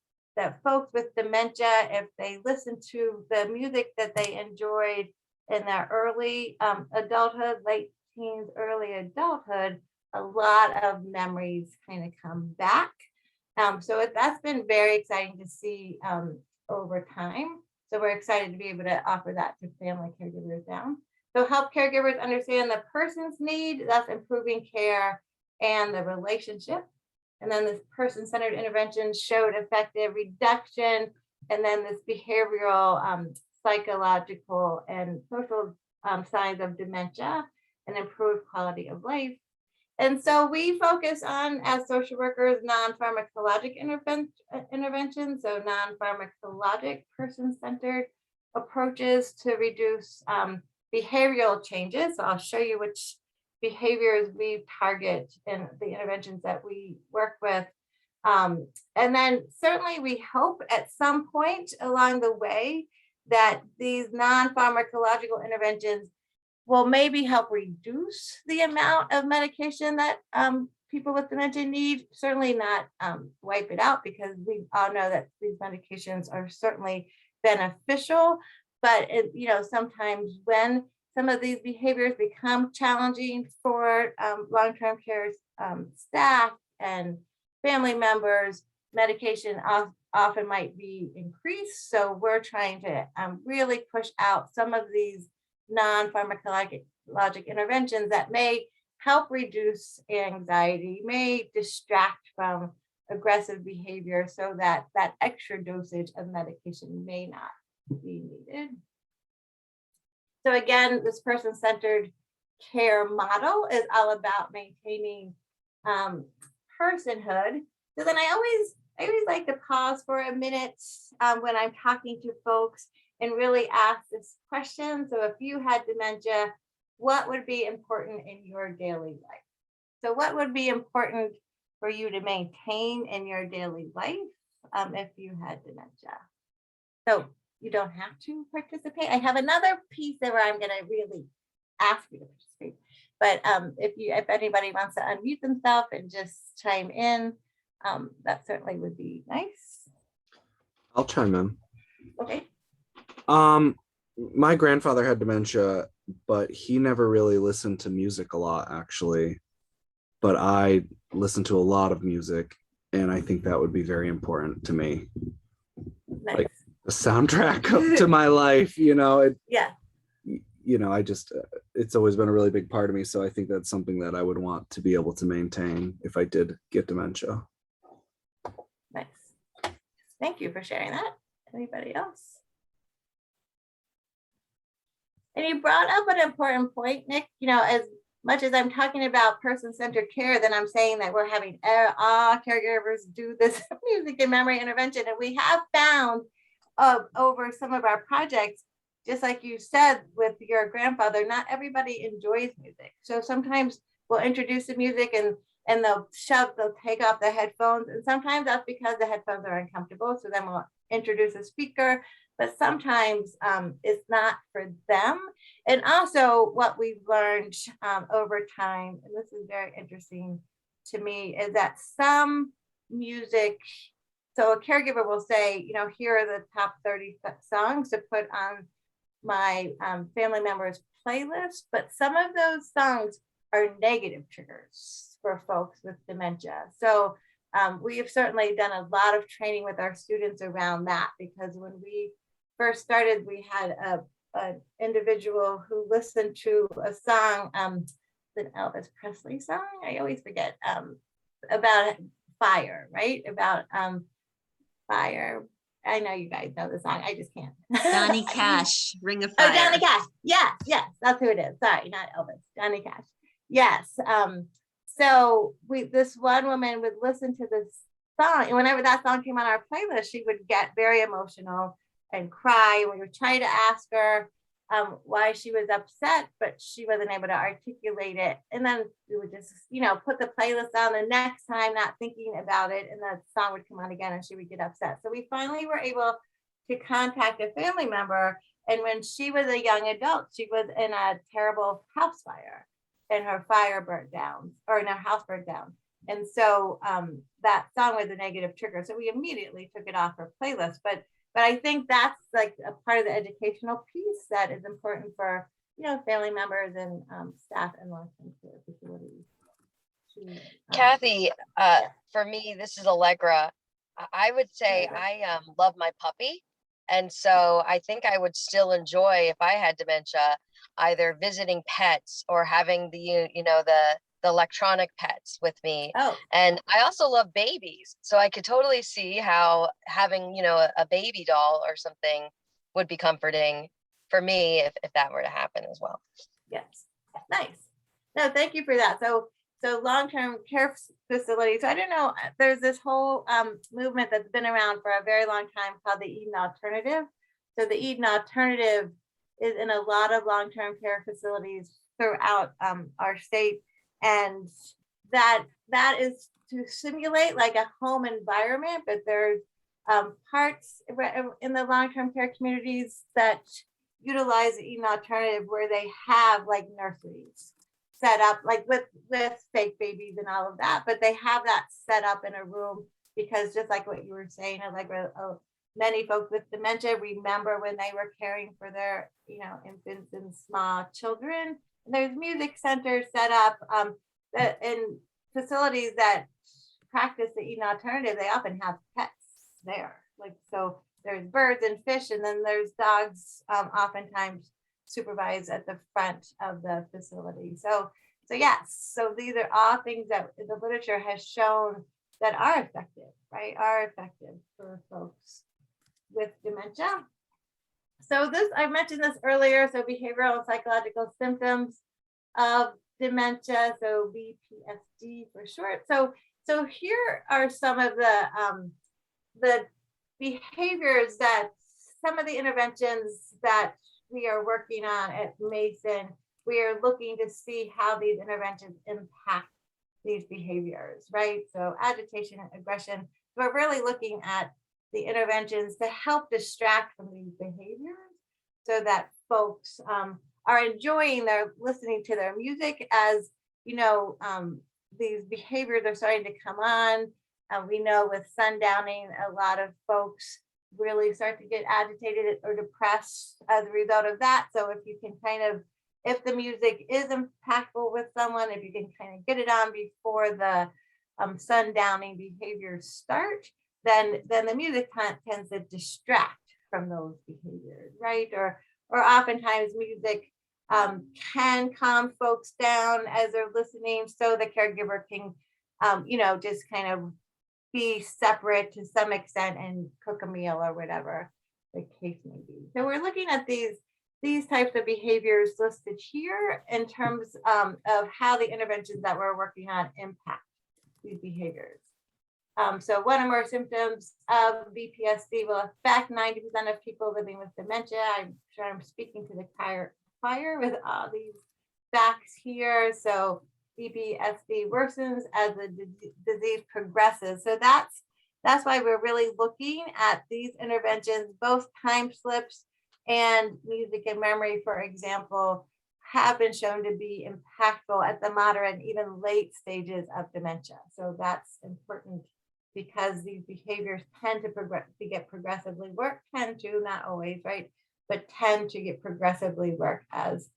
folks with dementia, if they listen to the music that they enjoyed in their early adulthood, late teens, early adulthood, a lot of memories kind of come back. So that's been very exciting to see over time. So we're excited to be able to offer that to family caregivers now. So help caregivers understand the person's need, thus improving care and the relationship. And then this person-centered intervention showed effective reduction, and then this behavioral, psychological, and social signs of dementia and improved quality of life. And so we focus on, as social workers, non-pharmacologic interventions, so non-pharmacologic person-centered approaches to reduce behavioral changes. So I'll show you which behaviors we target in the interventions that we work with. And then certainly we hope at some point along the way that these non-pharmacological interventions will maybe help reduce the amount of medication that people with dementia need. Certainly not wipe it out, because we all know that these medications are certainly beneficial. But sometimes when some of these behaviors become challenging for long-term care staff and family members, medication often might be increased. So we're trying to really push out some of these non-pharmacologic interventions that may help reduce anxiety, may distract from aggressive behavior, so that that extra dosage of medication may not be needed. So again, this person-centered care model is all about maintaining personhood. So then I always like to pause for a minute when I'm talking to folks and really ask this question. So if you had dementia, what would be important in your daily life? So what would be important for you to maintain in your daily life if you had dementia? So you don't have to participate. I have another piece there where I'm going to really ask you to participate. But if anybody wants to unmute themselves and just chime in, that certainly would be nice. I'll chime in. Okay. My grandfather had dementia, but he never really listened to music a lot, actually. But I listen to a lot of music, and I think that would be very important to me. Nice. Like the soundtrack to my life, Yeah. I just, it's always been a really big part of me. So I think that's something that I would want to be able to maintain if I did get dementia. Nice. Thank you for sharing that. Anybody else? And you brought up an important point, Nick. As much as I'm talking about person-centered care, then I'm saying that we're having all caregivers do this music and memory intervention. And we have found over some of our projects, just like you said with your grandfather, not everybody enjoys music. So sometimes we'll introduce the music and they'll take off the headphones. And sometimes that's because the headphones are uncomfortable. So then we'll introduce a speaker, but sometimes it's not for them. And also what we've learned over time, and this is very interesting to me, is that some music, so a caregiver will say, here are the top 30 songs to put on my family members' playlist, but some of those songs are negative triggers for folks with dementia. So we have certainly done a lot of training with our students around that, because when we first started, we had an individual who listened to a song, an Elvis Presley song, I always forget, about fire, right? About fire. I know you guys know the song. I just can't. Johnny Cash, Ring of Fire. Oh, Johnny Cash. Yes, that's who it is. Sorry, not Elvis. Johnny Cash. Yes. So this one woman would listen to this song, and whenever that song came on our playlist, she would get very emotional and cry. And we would try to ask her why she was upset, but she wasn't able to articulate it. And then we would just, put the playlist on the next time, not thinking about it, and the song would come on again and she would get upset. So we finally were able to contact a family member. And when she was a young adult, she was in a terrible house fire, and her fire burnt down, or her house burnt down. And so that song was a negative trigger. So we immediately took it off her playlist. But I think that's like a part of the educational piece that is important for, family members and staff in long-term care facilities. Kathy, for me, this is Allegra. I would say I love my puppy. And so I think I would still enjoy, if I had dementia, either visiting pets or having the electronic pets with me. Oh. And I also love babies. So I could totally see how having, a baby doll or something would be comforting for me if that were to happen as well. Yes. Nice. No, thank you for that. So long-term care facilities, I don't know, there's this whole movement that's been around for a very long time called the Eden Alternative. So the Eden Alternative is in a lot of long-term care facilities throughout our state. And that is to simulate like a home environment, but there's parts in the long-term care communities that utilize an alternative where they have like nurseries set up, like with fake babies and all of that, but they have that set up in a room because just like what you were saying, like many folks with dementia remember when they were caring for their, infants and small children. And there's music centers set up that in facilities that practice the Eden alternative, they often have pets there. Like, so there's birds and fish, and then there's dogs, oftentimes supervised at the front of the facility. So yes, so these are all things that the literature has shown that are effective, right? Are effective for folks with dementia. So this, I mentioned this earlier, so behavioral and psychological symptoms of dementia, so BPSD for short. So here are some of the behaviors that some of the interventions that we are working on at Mason, we are looking to see how these interventions impact these behaviors, right? So agitation and aggression. So we're really looking at the interventions to help distract from these behaviors so that folks are enjoying their listening to their music as, these behaviors are starting to come on. We know with sundowning, a lot of folks really start to get agitated or depressed as a result of that. So if you can if the music is impactful with someone, if you can kind of get it on before the sundowning behaviors start, then the music tends to distract from those behaviors, right? Or oftentimes music can calm folks down as they're listening, so the caregiver can, just kind of be separate to some extent and cook a meal or whatever the case may be. So we're looking at these types of behaviors listed here in terms of how the interventions that we're working on impact these behaviors. So one or more symptoms of BPSD will affect 90% of people living with dementia. I'm sure I'm speaking to the choir with all these facts here. So BPSD worsens as the disease progresses. So that's why we're really looking at these interventions. Both time slips and music and memory, for example, have been shown to be impactful at the moderate and even late stages of dementia. So that's important because these behaviors tend to get progressively worse, not always, right? But tend to get progressively worse as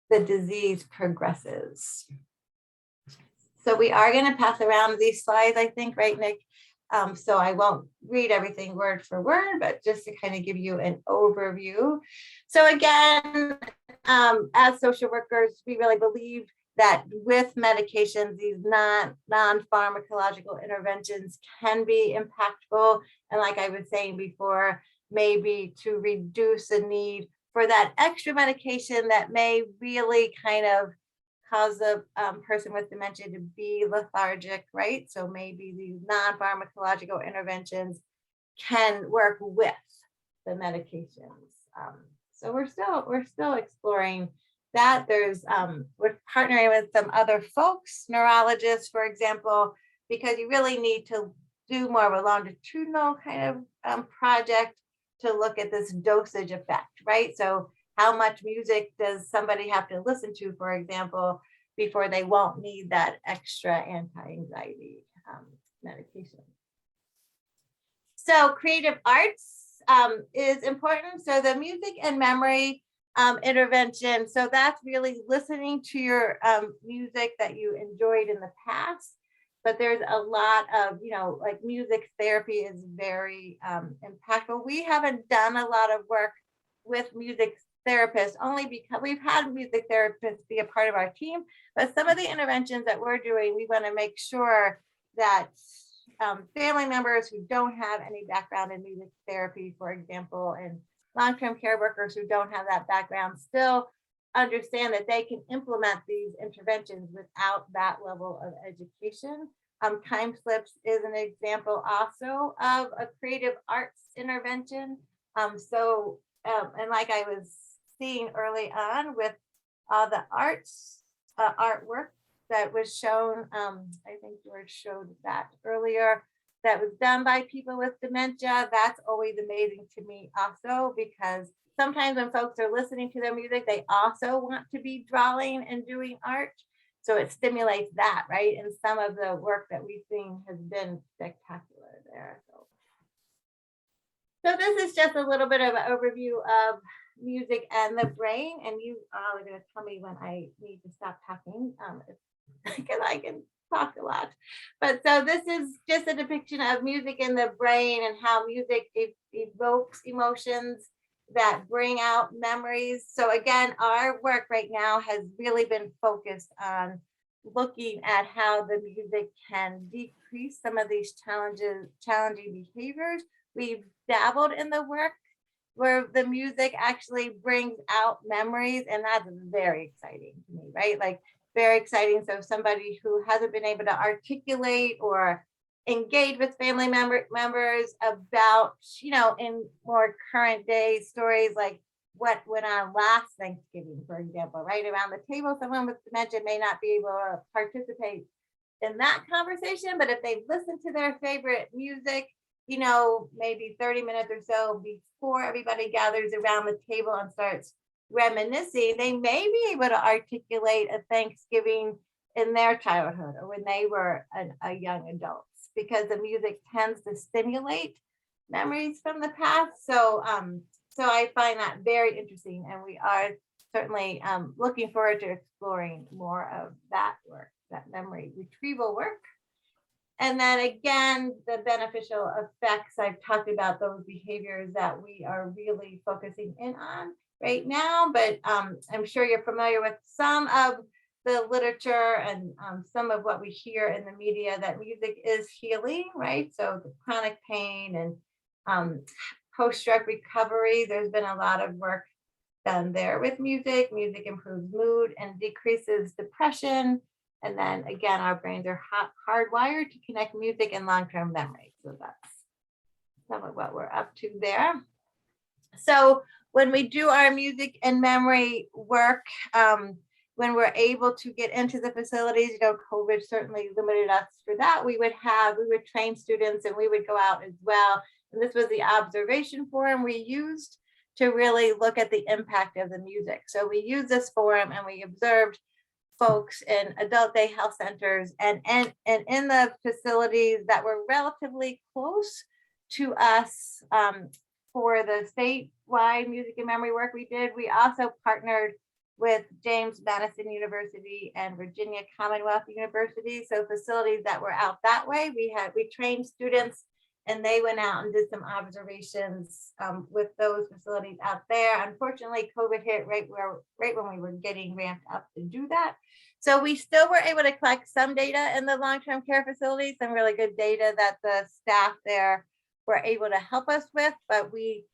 the disease progresses. So we are going to pass around these slides, I think, right, Nick? So I won't read everything word for word, but just to kind of give you an overview. So again, as social workers, we really believe that with medications, these non-pharmacological interventions can be impactful. And like I was saying before, maybe to reduce the need for that extra medication that may really kind of cause the person with dementia to be lethargic, right? So maybe these non-pharmacological interventions can work with the medications. So we're still exploring that. There's we're partnering with some other folks, neurologists, for example, because you really need to do more of a longitudinal kind of project to look at this dosage effect, right? So how much music does somebody have to listen to, for example, before they won't need that extra anti-anxiety medication? So creative arts is important. So the music and memory intervention, so that's really listening to your music that you enjoyed in the past. But there's a lot of, like music therapy is very impactful. We haven't done a lot of work with music therapists only because we've had music therapists be a part of our team, but some of the interventions that we're doing, we want to make sure that family members who don't have any background in music therapy, for example, and long-term care workers who don't have that background still understand that they can implement these interventions without that level of education. Time slips is an example also of a creative arts intervention. And like I was seeing early on with the artwork that was shown, I think George showed that earlier, that was done by people with dementia. That's always amazing to me also, because sometimes when folks are listening to their music, they also want to be drawing and doing art. So it stimulates that, right? And some of the work that we've seen has been spectacular there. So this is just a little bit of an overview of music and the brain. And you are going to tell me when I need to stop talking, because I can talk a lot. But so this is just a depiction of music in the brain and how music evokes emotions that bring out memories. So again, our work right now has really been focused on looking at how the music can decrease some of these challenging behaviors. We've dabbled in the work where the music actually brings out memories, and that's very exciting to me, right? Like very exciting. So somebody who hasn't been able to articulate or engage with family members about, you know, in more current day stories, like what went on last Thanksgiving, for example, right around the table, someone with dementia may not be able to participate in that conversation, but if they've listened to their favorite music, you know, maybe 30 minutes or so before everybody gathers around the table and starts reminiscing, they may be able to articulate a Thanksgiving in their childhood or when they were a young adult, because the music tends to stimulate memories from the past. So, so I find that very interesting, and we are certainly looking forward to exploring more of that work, that memory retrieval work. And then again, the beneficial effects, I've talked about those behaviors that we are really focusing in on right now, but I'm sure you're familiar with some of the literature and some of what we hear in the media, that music is healing, right? So the chronic pain and post-stroke recovery, there's been a lot of work done there with music. Music improves mood and decreases depression. And then again, our brains are hardwired to connect music and long-term memory. So that's some of what we're up to there. So when we do our music and memory work, when we're able to get into the facilities, you know, COVID certainly limited us for that. We would train students and we would go out as well. And this was the observation forum we used to really look at the impact of the music. So we used this forum and we observed folks in adult day health centers and in the facilities that were relatively close to us for the statewide music and memory work we did. We also partnered with James Madison University and Virginia Commonwealth University. So facilities that were out that way, we trained students and they went out and did some observations with those facilities out there. Unfortunately, COVID hit right when we were getting ramped up to do that. So we still were able to collect some data in the long-term care facilities, some really good data that the staff there were able to help us with, but we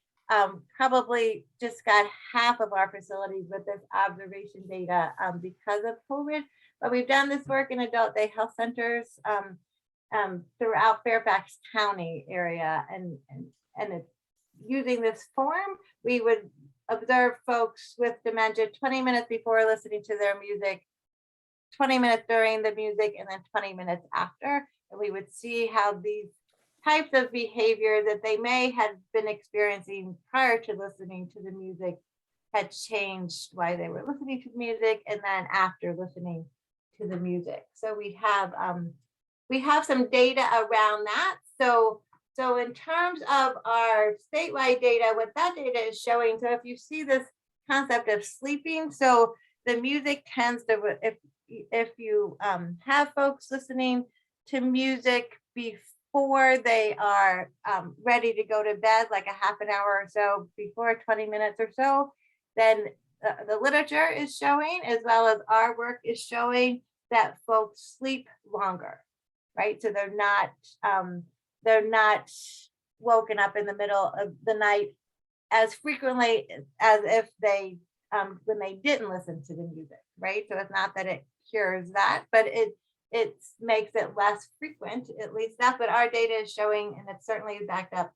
probably just got half of our facilities with this observation data because of COVID. But we've done this work in adult day health centers throughout Fairfax County area, and it's using this form. We would observe folks with dementia 20 minutes before listening to their music, 20 minutes during the music, and then 20 minutes after. And we would see how these types of behavior that they may have been experiencing prior to listening to the music had changed why they were listening to the music, and then after listening to the music. So we have some data around that. So in terms of our statewide data, what that data is showing, so if you see this concept of sleeping, so the music tends to, if you have folks listening to music before they are ready to go to bed, like a half an hour or so before, 20 minutes or so, then the literature is showing, as well as our work is showing, that folks sleep longer, right? So they're not woken up in the middle of the night as frequently as if they when they didn't listen to the music, right? So it's not that it cures that, but it makes it less frequent, at least that's what our data is showing, and it's certainly backed up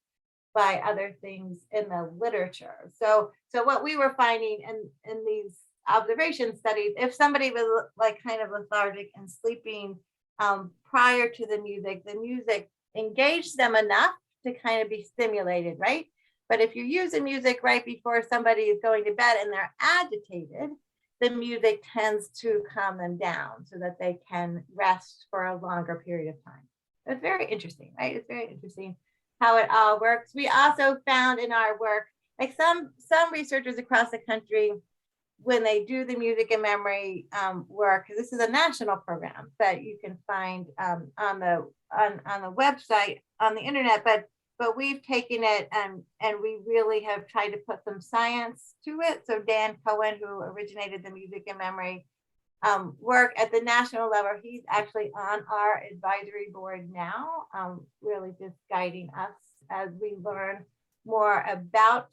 by other things in the literature. So what we were finding in these observation studies, if somebody was like kind of lethargic and sleeping prior to the music engaged them enough to kind of be stimulated, right? But if you use the music right before somebody is going to bed and they're agitated, the music tends to calm them down so that they can rest for a longer period of time. It's very interesting, right? It's very interesting how it all works. We also found in our work, like some researchers across the country, when they do the music and memory work, this is a national program that you can find on the website on the internet, but we've taken it and we really have tried to put some science to it. So Dan Cohen, who originated the music and memory work at the national level, he's actually on our advisory board now, really just guiding us as we learn more about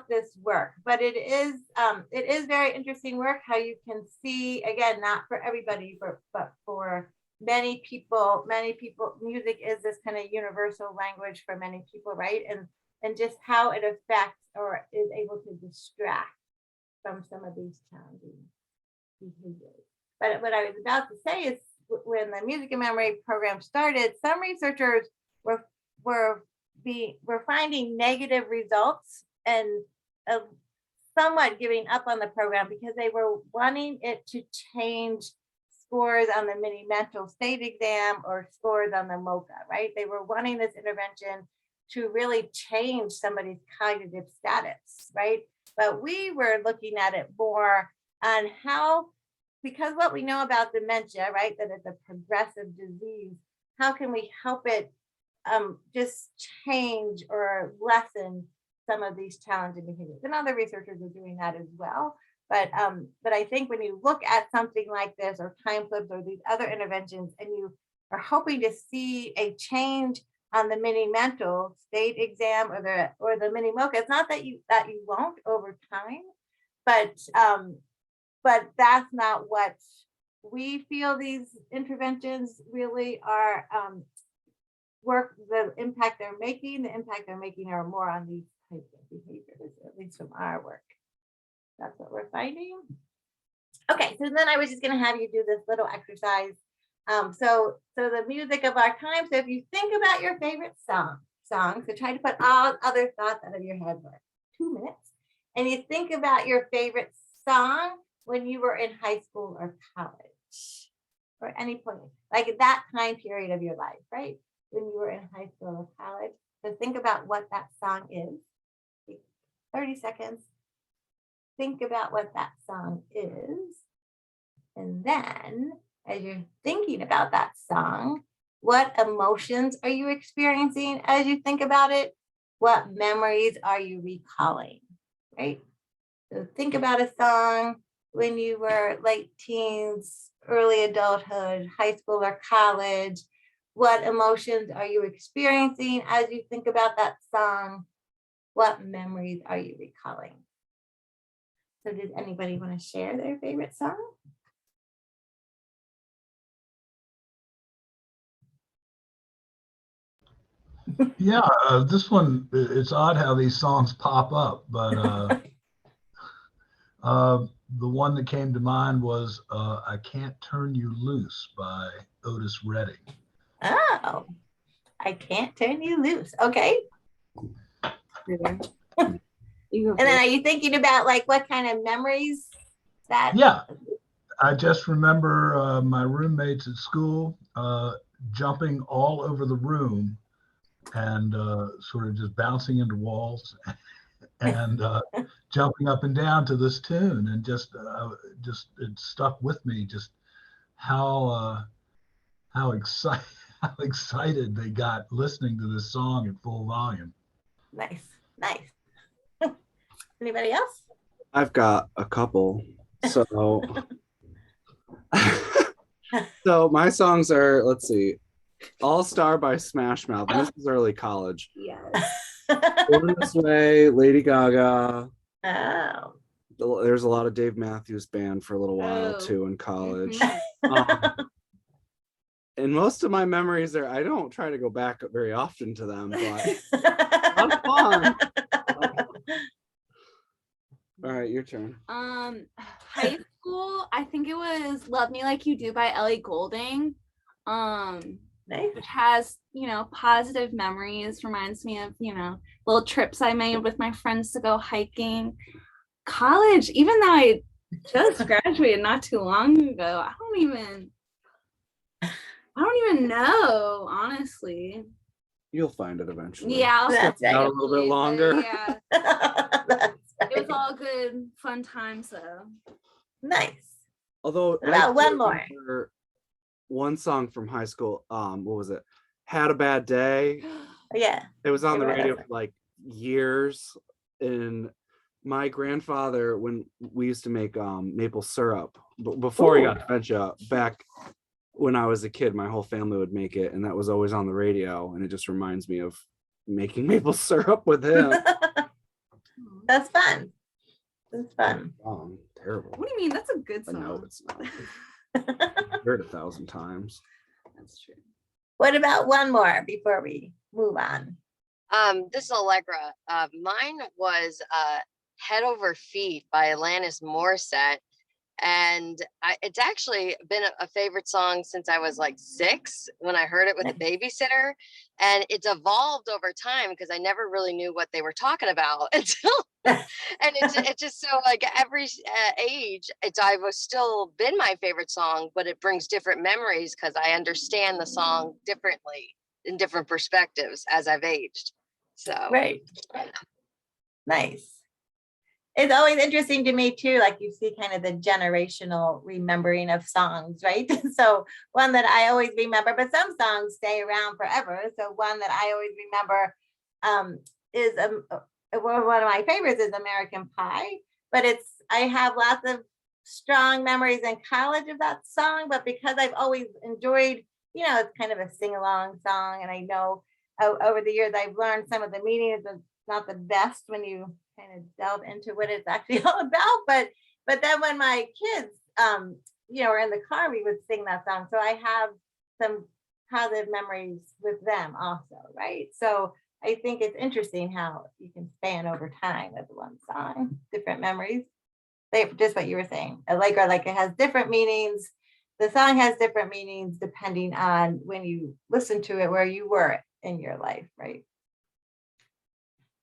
this work. But it is very interesting work, how you can see, again, not for everybody, but for many people, music is this kind of universal language for many people, right? And just how it affects or is able to distract from some of these challenging behaviors. But what I was about to say is when the music and memory program started, some researchers were finding negative results and somewhat giving up on the program because they were wanting it to change scores on the mini mental state exam or scores on the MOCA, right? They were wanting this intervention to really change somebody's cognitive status, right? But we were looking at it more on how, because what we know about dementia, right, that it's a progressive disease, how can we help it just change or lessen some of these challenging behaviors? And other researchers are doing that as well. But I think when you look at something like this or time flips or these other interventions and you are hoping to see a change on the mini mental state exam or the mini MOCA, it's not that you won't over time, but that's not what we feel these interventions really are the impact they're making are more on these types of behaviors, at least from our work. That's what we're finding. Okay, so then I was just going to have you do this little exercise. So the music of our time. So if you think about your favorite songs, so try to put all other thoughts out of your head for 2 minutes, and you think about your favorite song when you were in high school or college, or any point, like that time period of your life, right? When you were in high school or college. So think about what that song is. 30 seconds. Think about what that song is. And then as you're thinking about that song, what emotions are you experiencing as you think about it? What memories are you recalling, right? So think about a song when you were late teens, early adulthood, high school or college. What emotions are you experiencing as you think about that song? What memories are you recalling? So does anybody want to share their favorite song? Yeah, this one, it's odd how these songs pop up, but the one that came to mind was I Can't Turn You Loose by Otis Redding. Oh, I Can't Turn You Loose. Okay. And then are you thinking about like what kind of memories that? Yeah, I just remember my roommates at school jumping all over the room and sort of just bouncing into walls and jumping up and down to this tune, and just it stuck with me just how excited they got listening to this song at full volume. Nice. Anybody else? I've got a couple. So so my songs are, let's see, All Star by Smash Mouth. And this is early college. Yes. Born This Way, Lady Gaga. Oh. There's a lot of Dave Matthews Band for a little while too in college. And most of my memories are, I don't try to go back very often to them, but a lot of fun. All right, your turn. High school, I think it was Love Me Like You Do by Ellie Goulding. Nice. Which has, positive memories, reminds me of, little trips I made with my friends to go hiking. College, even though I just graduated not too long ago, I don't even know, honestly. You'll find it eventually. Yeah, I'll That's Out a little bit longer. Yeah, That's it was right. all good, fun times though. Nice. Although What about I one do more? remember one song from high school. What was it? Had a Bad Day. Yeah. It was on the Everyone radio knows for like years. And my grandfather, when we used to make maple syrup, before he got dementia, back when I was a kid, my whole family would make it, and that was always on the radio. And it just reminds me of making maple syrup with him. That's fun. That's fun. Terrible. What do you mean? That's a good I song. know it's not. I've heard 1,000 times. That's true. What about one more before we move on? This is Allegra. Mine was Head Over Feet by Alanis Morissette. And it's actually been a favorite song since I was like 6 when I heard it with a babysitter. And it's evolved over time because I never really knew what they were talking about until, and it's just so like every age, I've still been my favorite song, but it brings different memories because I understand the song differently in different perspectives as I've aged. So, Right. Nice. It's always interesting to me too, like you see kind of the generational remembering of songs, right? So one that I always remember, but some songs stay around forever. So one that I always remember is one of my favorites is American Pie, but I have lots of strong memories in college of that song, but because I've always enjoyed, it's kind of a sing-along song, and I know over the years I've learned some of the meanings. It's not the best when you kind of delve into what it's actually all about, but then when my kids were in the car, we would sing that song, so I have some positive memories with them also, right? So I think it's interesting how you can span over time with one song, different memories. Just what you were saying, Allegra, like it has different meanings. The song has different meanings depending on when you listen to it, where you were in your life, right?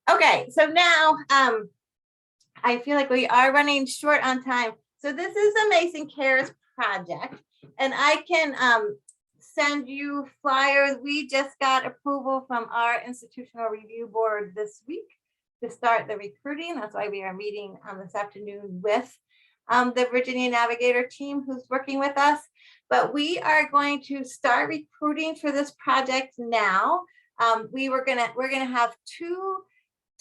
Okay, so now I feel like we are running short on time. So this is the Mason Cares project, and I can send you flyers. We just got approval from our institutional review board this week to start the recruiting. That's why we are meeting this afternoon with the Virginia Navigator team who's working with us. But we are going to start recruiting for this project now. We're gonna have 2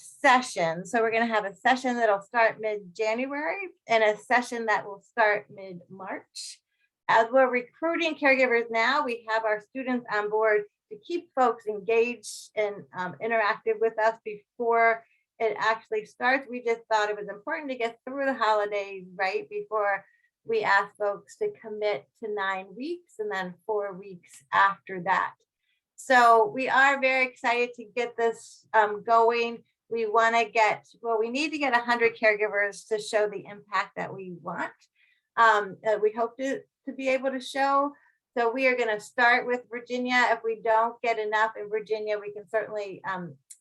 sessions. So we're going to have a session that'll start mid-January and a session that will start mid-March. As we're recruiting caregivers now, we have our students on board to keep folks engaged and interactive with us before it actually starts. We just thought it was important to get through the holidays, right, before we ask folks to commit to 9 weeks and then 4 weeks after that. So we are very excited to get this going. We want to we need to get 100 caregivers to show the impact that we want. We hope to be able to show. So we are going to start with Virginia. If we don't get enough in Virginia, we can certainly,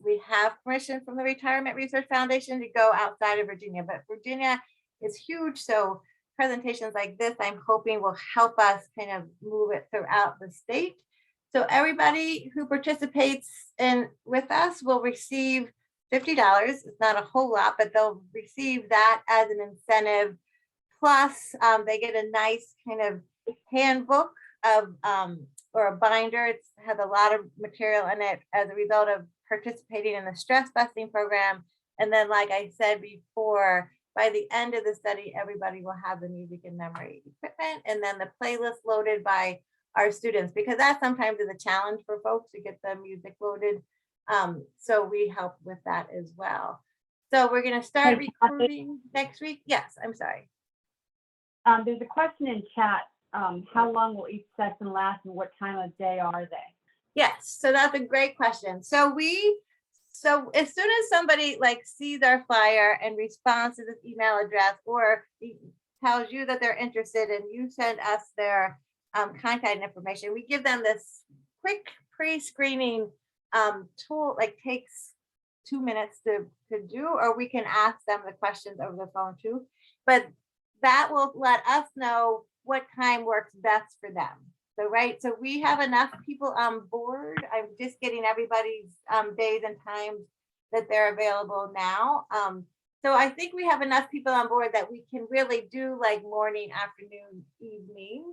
we have permission from the Retirement Research Foundation to go outside of Virginia, but Virginia is huge. So presentations like this, I'm hoping will help us kind of move it throughout the state. So everybody who participates with us will receive $50. It's not a whole lot, but they'll receive that as an incentive. Plus, they get a nice kind of handbook of or a binder. It has a lot of material in it as a result of participating in the stress busting program. And then, like I said before, by the end of the study, everybody will have the music and memory equipment, and then the playlist loaded by our students, because that sometimes is a challenge for folks to get the music loaded. So we help with that as well. So we're going to start recruiting next week. Yes, I'm sorry. There's a question in chat. How long will each session last and what time of day are they? Yes, so that's a great question. So we So as soon as somebody like sees our flyer and responds to this email address or tells you that they're interested and you send us their contact information, we give them this quick pre-screening tool, like takes 2 minutes to do, or we can ask them the questions over the phone too. But that will let us know what time works best for them. So, right, so we have enough people on board. I'm just getting everybody's days and times that they're available now. So I think we have enough people on board that we can really do like morning, afternoon, evening.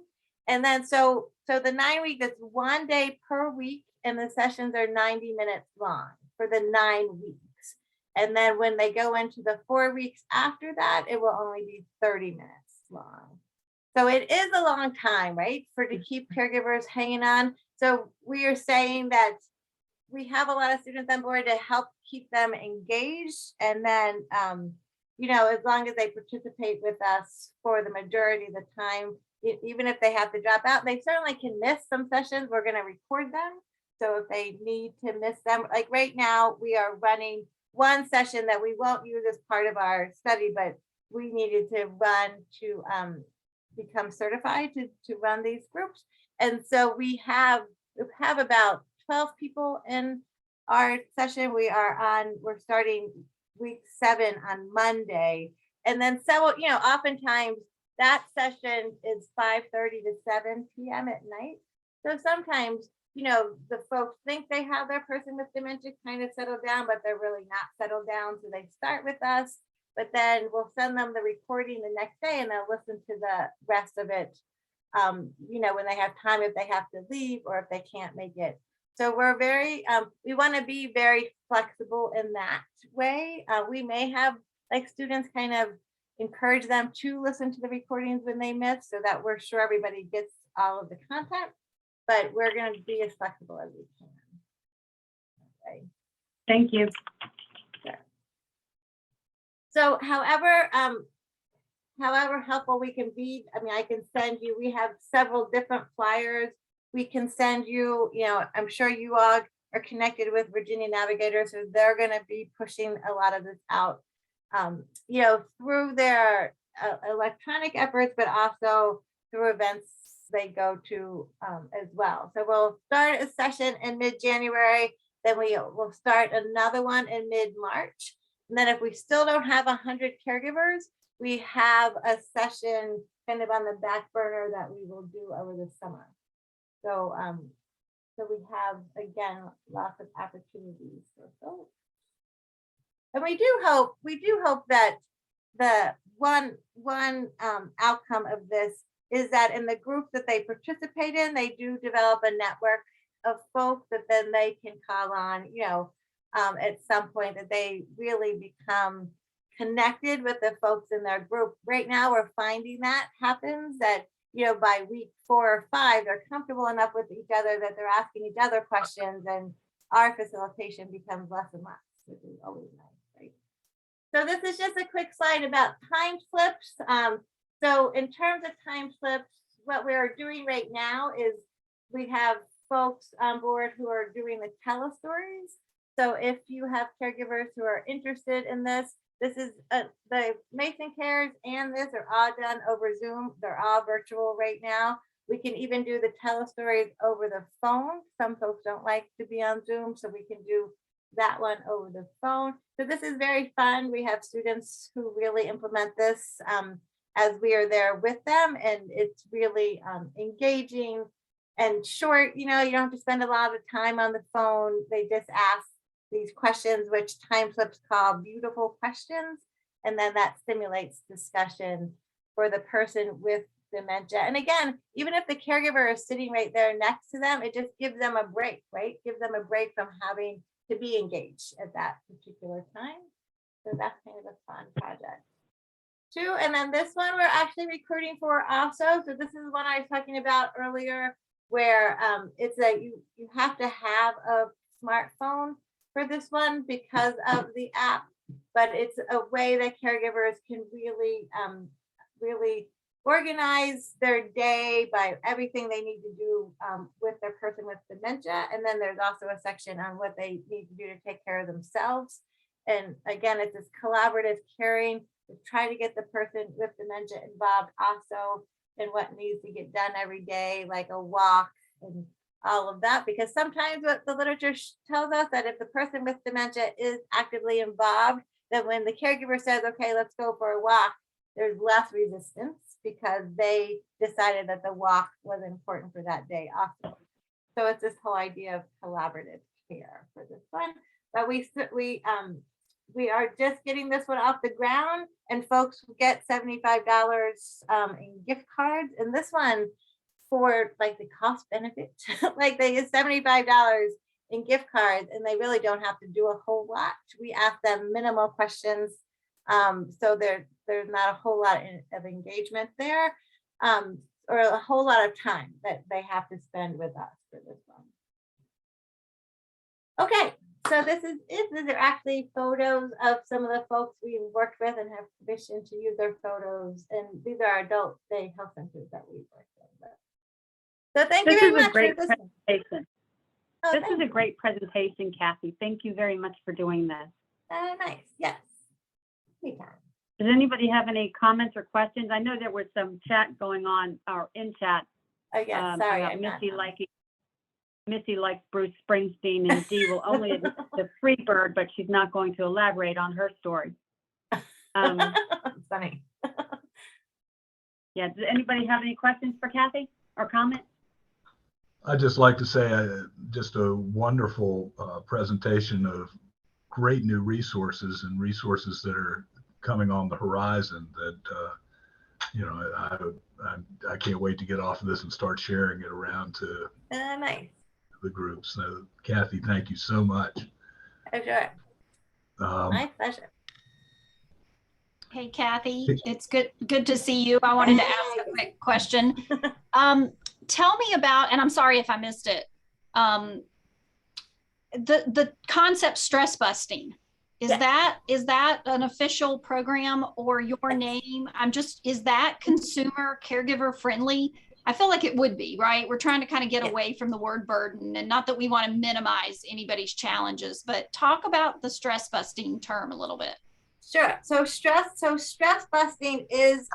And then so the 9 week, that's 1 day per week, and the sessions are 90 minutes long for the 9 weeks. And then when they go into the 4 weeks after that, it will only be 30 minutes long. So it is a long time, right, to keep caregivers hanging on. So we are saying that we have a lot of students on board to help keep them engaged. And then, you know, as long as they participate with us for the majority of the time, even if they have to drop out, they certainly can miss some sessions. We're going to record them. So if they need to miss them, like right now, we are running one session that we won't use as part of our study, but we needed to run to become certified to run these groups. And so we have about 12 people in our session. We're starting week 7 on Monday. And then several, you know, oftentimes that session is 5:30 to 7 p.m. at night. So sometimes, you know, the folks think they have their person with dementia kind of settled down, but they're really not settled down. So they start with us, but then we'll send them the recording the next day and they'll listen to the rest of it, you know, when they have time, if they have to leave or if they can't make it. So we're very, we want to be very flexible in that way. We may have like students kind of encourage them to listen to the recordings when they miss, so that we're sure everybody gets all of the content, but we're going to be as flexible as we can. Okay. Thank you. Sure. So however helpful we can be, I mean, I can send you, we have several different flyers. We can send you, you know, I'm sure you all are connected with Virginia Navigators, so they're going to be pushing a lot of this out, you know, through their electronic efforts, but also through events they go to as well. So we'll start a session in mid-January, then we'll start another one in mid-March. And then if we still don't have 100 caregivers, we have a session kind of on the back burner that we will do over the summer. So, so we have, again, lots of opportunities for folks. And we do hope that the one outcome of this is that in the group that they participate in, they do develop a network of folks that then they can call on, you know, at some point, that they really become connected with the folks in their group. Right now, we're finding that happens, that, you know, by week 4 or 5, they're comfortable enough with each other that they're asking each other questions, and our facilitation becomes less and less, which is always nice, right? So this is just a quick slide about time slips. So in terms of time slips, what we're doing right now is we have folks on board who are doing the telestories. So if you have caregivers who are interested in this is the Mason Cares and this are all done over Zoom. They're all virtual right now. We can even do the telestories over the phone. Some folks don't like to be on Zoom, so we can do that one over the phone. So this is very fun. We have students who really implement this as we are there with them, and it's really engaging and short. You know, you don't have to spend a lot of time on the phone. They just ask these questions, which time slips call beautiful questions, and then that stimulates discussion for the person with dementia. And again, even if the caregiver is sitting right there next to them, it just gives them a break, right? Gives them a break from having to be engaged at that particular time. So that's kind of a fun project too. And then this one we're actually recruiting for also. So this is one I was talking about earlier, where it's you have to have a smartphone for this one because of the app, but it's a way that caregivers can really organize their day by everything they need to do with their person with dementia. And then there's also a section on what they need to do to take care of themselves. And again, it's this collaborative caring to try to get the person with dementia involved also in what needs to get done every day, like a walk and all of that. Because sometimes what the literature tells us that if the person with dementia is actively involved, that when the caregiver says, okay, let's go for a walk, there's less resistance because they decided that the walk was important for that day also. So it's this whole idea of collaborative care for this one. But we are just getting this one off the ground, and folks get $75 in gift cards. And this one, for like the cost benefit, like they get $75 in gift cards, and they really don't have to do a whole lot. We ask them minimal questions, so there's not a whole lot of engagement there, or a whole lot of time that they have to spend with us for this one. Okay. So this is it. These are actually photos of some of the folks we've worked with and have permission to use their photos. And these are adult day health centers that we've worked with. So thank you very much for this presentation. Oh, this is a great presentation, Kathy. Thank you very much for doing this. Nice. Yes. Anytime. Does anybody have any comments or questions? I know there was some chat going on, or in chat. Oh yeah, sorry. Missy likes Bruce Springsteen, and Dee will only admit the free bird, but she's not going to elaborate on her story. Funny. Yeah, does anybody have any questions for Kathy or comments? I'd just like to say just a wonderful presentation of great new resources and resources that are coming on the horizon that, you know, I can't wait to get off of this and start sharing it around to Nice. the group. So Kathy, thank you so much. Pleasure. My pleasure. Hey Kathy, it's good to see you. I wanted to ask a quick question. Tell me about, and I'm sorry if I missed it, the concept stress busting. Is that an official program or your name? Is that consumer caregiver friendly? I feel like it would be, right? We're trying to kind of get away from the word burden, and not that we want to minimize anybody's challenges, but talk about the stress busting term a little bit. Sure. So stress busting is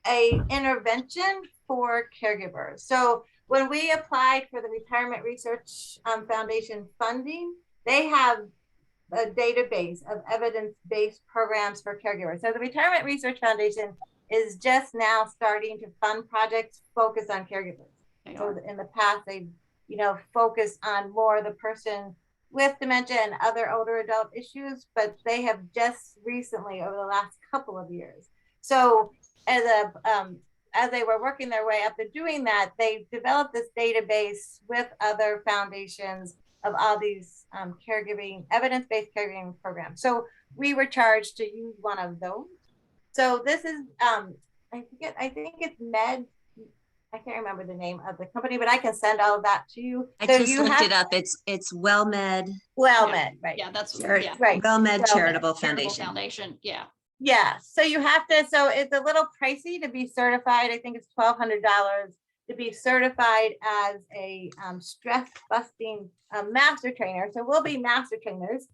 a intervention for caregivers. So when we applied for the Retirement Research Foundation funding, they have a database of evidence-based programs for caregivers. So the Retirement Research Foundation is just now starting to fund projects focused on caregivers. So in the past, they, focused on more the person with dementia and other older adult issues, but they have just recently, over the last couple of years. So as they were working their way up to doing that, they developed this database with other foundations of all these evidence-based caregiving programs. So we were charged to use one of those. So this is, I think it's Med. I can't remember the name of the company, but I can send all of that to you. I just looked it up. It's WellMed. WellMed, right? Yeah, that's right. WellMed Charitable Foundation. Yeah. Yeah. So you have to. So it's a little pricey to be certified. I think it's $1,200 to be certified as a stress busting master trainer. So we'll be master trainers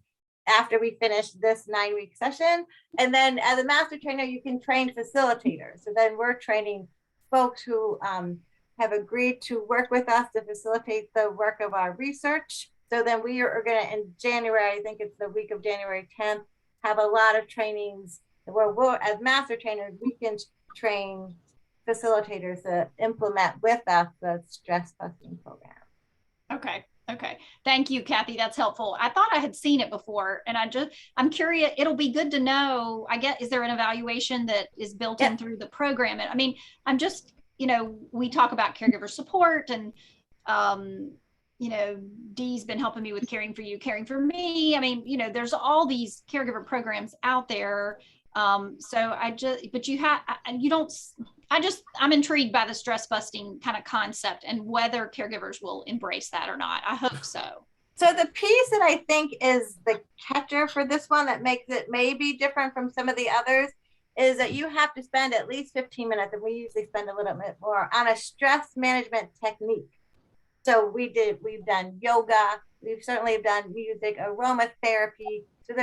after we finish this 9-week session. And then as a master trainer, you can train facilitators. So then we're training folks who have agreed to work with us to facilitate the work of our research. So then we are going to, in January, I think it's the week of January 10th, have a lot of trainings where we'll, as master trainers, we can train facilitators to implement with us the stress busting program. Okay. Thank you, Kathy. That's helpful. I thought I had seen it before, and I'm curious. It'll be good to know. is there an evaluation that is built in through the program? And I mean, I'm just, we talk about caregiver support, and Dee's been helping me with Caring for You, Caring for Me. I mean, there's all these caregiver programs out there. I'm intrigued by the stress busting kind of concept and whether caregivers will embrace that or not. I hope so. So the piece that I think is the catcher for this one that makes it maybe different from some of the others is that you have to spend at least 15 minutes, and we usually spend a little bit more, on a stress management technique. So we've done yoga, we've certainly done music, aromatherapy. So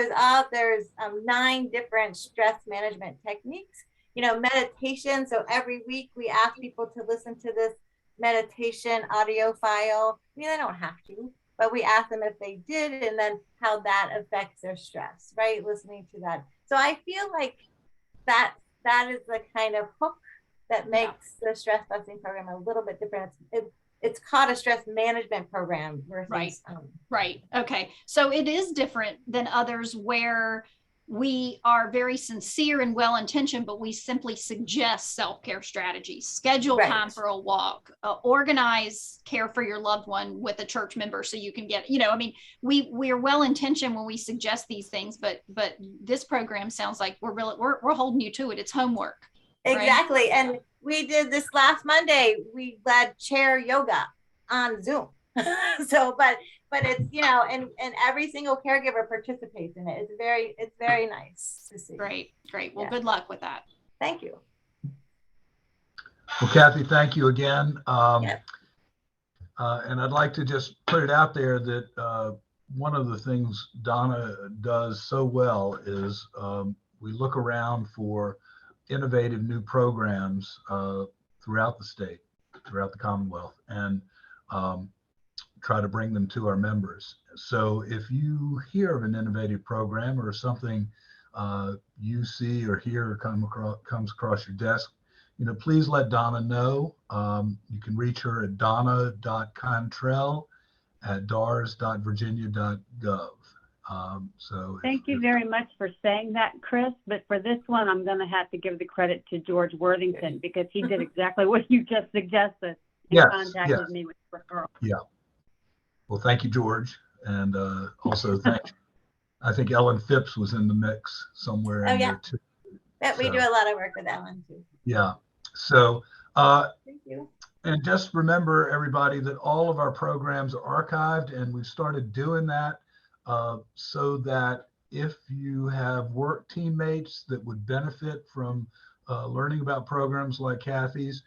there's 9 different stress management techniques. You know, meditation. So every week we ask people to listen to this meditation audio file. I mean, they don't have to, but we ask them if they did, and then how that affects their stress, right? Listening to that. So I feel like that is the kind of hook that makes the stress busting program a little bit different. It's called a stress management program versus, right. Okay. So it is different than others where we are very sincere and well-intentioned, but we simply suggest self-care strategies, schedule time for a walk, organize care for your loved one with a church member so you can get, you know, I mean, we're well-intentioned when we suggest these things, but this program sounds like we're holding you to it. It's homework. Exactly. Right? And we did this last Monday. We led chair yoga on Zoom. So, but it's, you know, and every single caregiver participates in it. It's very nice to see. Great. Well, good luck with that. Thank you. Well, Kathy, thank you again. And I'd like to just put it out there that one of the things Donna does so well is we look around for innovative new programs throughout the state, throughout the Commonwealth, and try to bring them to our members. So if you hear of an innovative program or something you see or hear comes across your desk, you know, please let Donna know. You can reach her at donna.contrell@dars.virginia.gov. So thank you very much for saying that, Chris. But for this one, I'm going to have to give the credit to George Worthington, because he did exactly what you just suggested and contacted me with referral. Yeah. Well, thank you, George. And also I think Ellen Phipps was in the mix somewhere in there too. We do a lot of work with Ellen too. Yeah. So thank you. And just remember, everybody, that all of our programs are archived, and we've started doing that so that if you have work teammates that would benefit from learning about programs like Kathy's,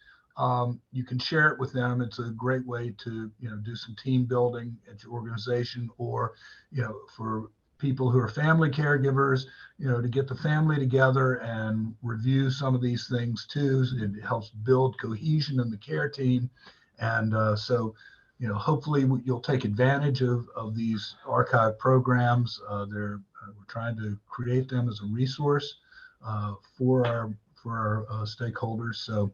you can share it with them. It's a great way to, you know, do some team building at your organization, or, you know, for people who are family caregivers, you know, to get the family together and review some of these things too. It helps build cohesion in the care team. And so, you know, hopefully you'll take advantage of these archive programs. We're trying to create them as a resource for our stakeholders. So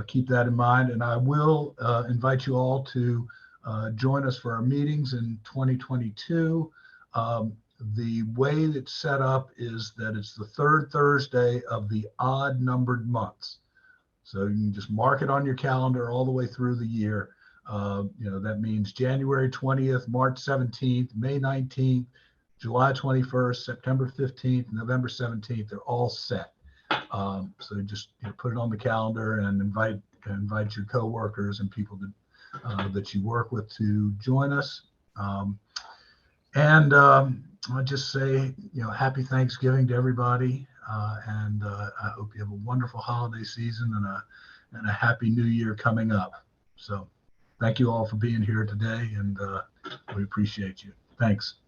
keep that in mind. And I will invite you all to join us for our meetings in 2022. The way it's set up is that it's the third Thursday of the odd numbered months. So you can just mark it on your calendar all the way through the year. You know, that means January 20th, March 17th, May 19th, July 21st, September 15th, November 17th. They're all set. So just, you know, put it on the calendar and invite your coworkers and people that you work with to join us. I'll just say, you know, happy Thanksgiving to everybody, and I hope you have a wonderful holiday season and a happy new year coming up. So thank you all for being here today, and we appreciate you. Thanks.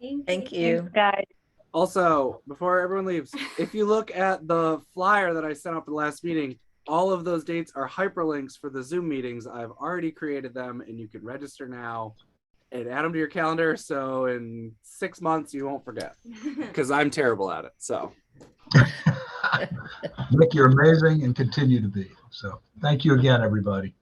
Thank you. Thanks, guys. Also, before everyone leaves, if you look at the flyer that I sent out for the last meeting, all of those dates are hyperlinks for the Zoom meetings. I've already created them, and you can register now and add them to your calendar. So in 6 months, you won't forget, because I'm terrible at it. So Nick, you're amazing and continue to be. So thank you again, everybody.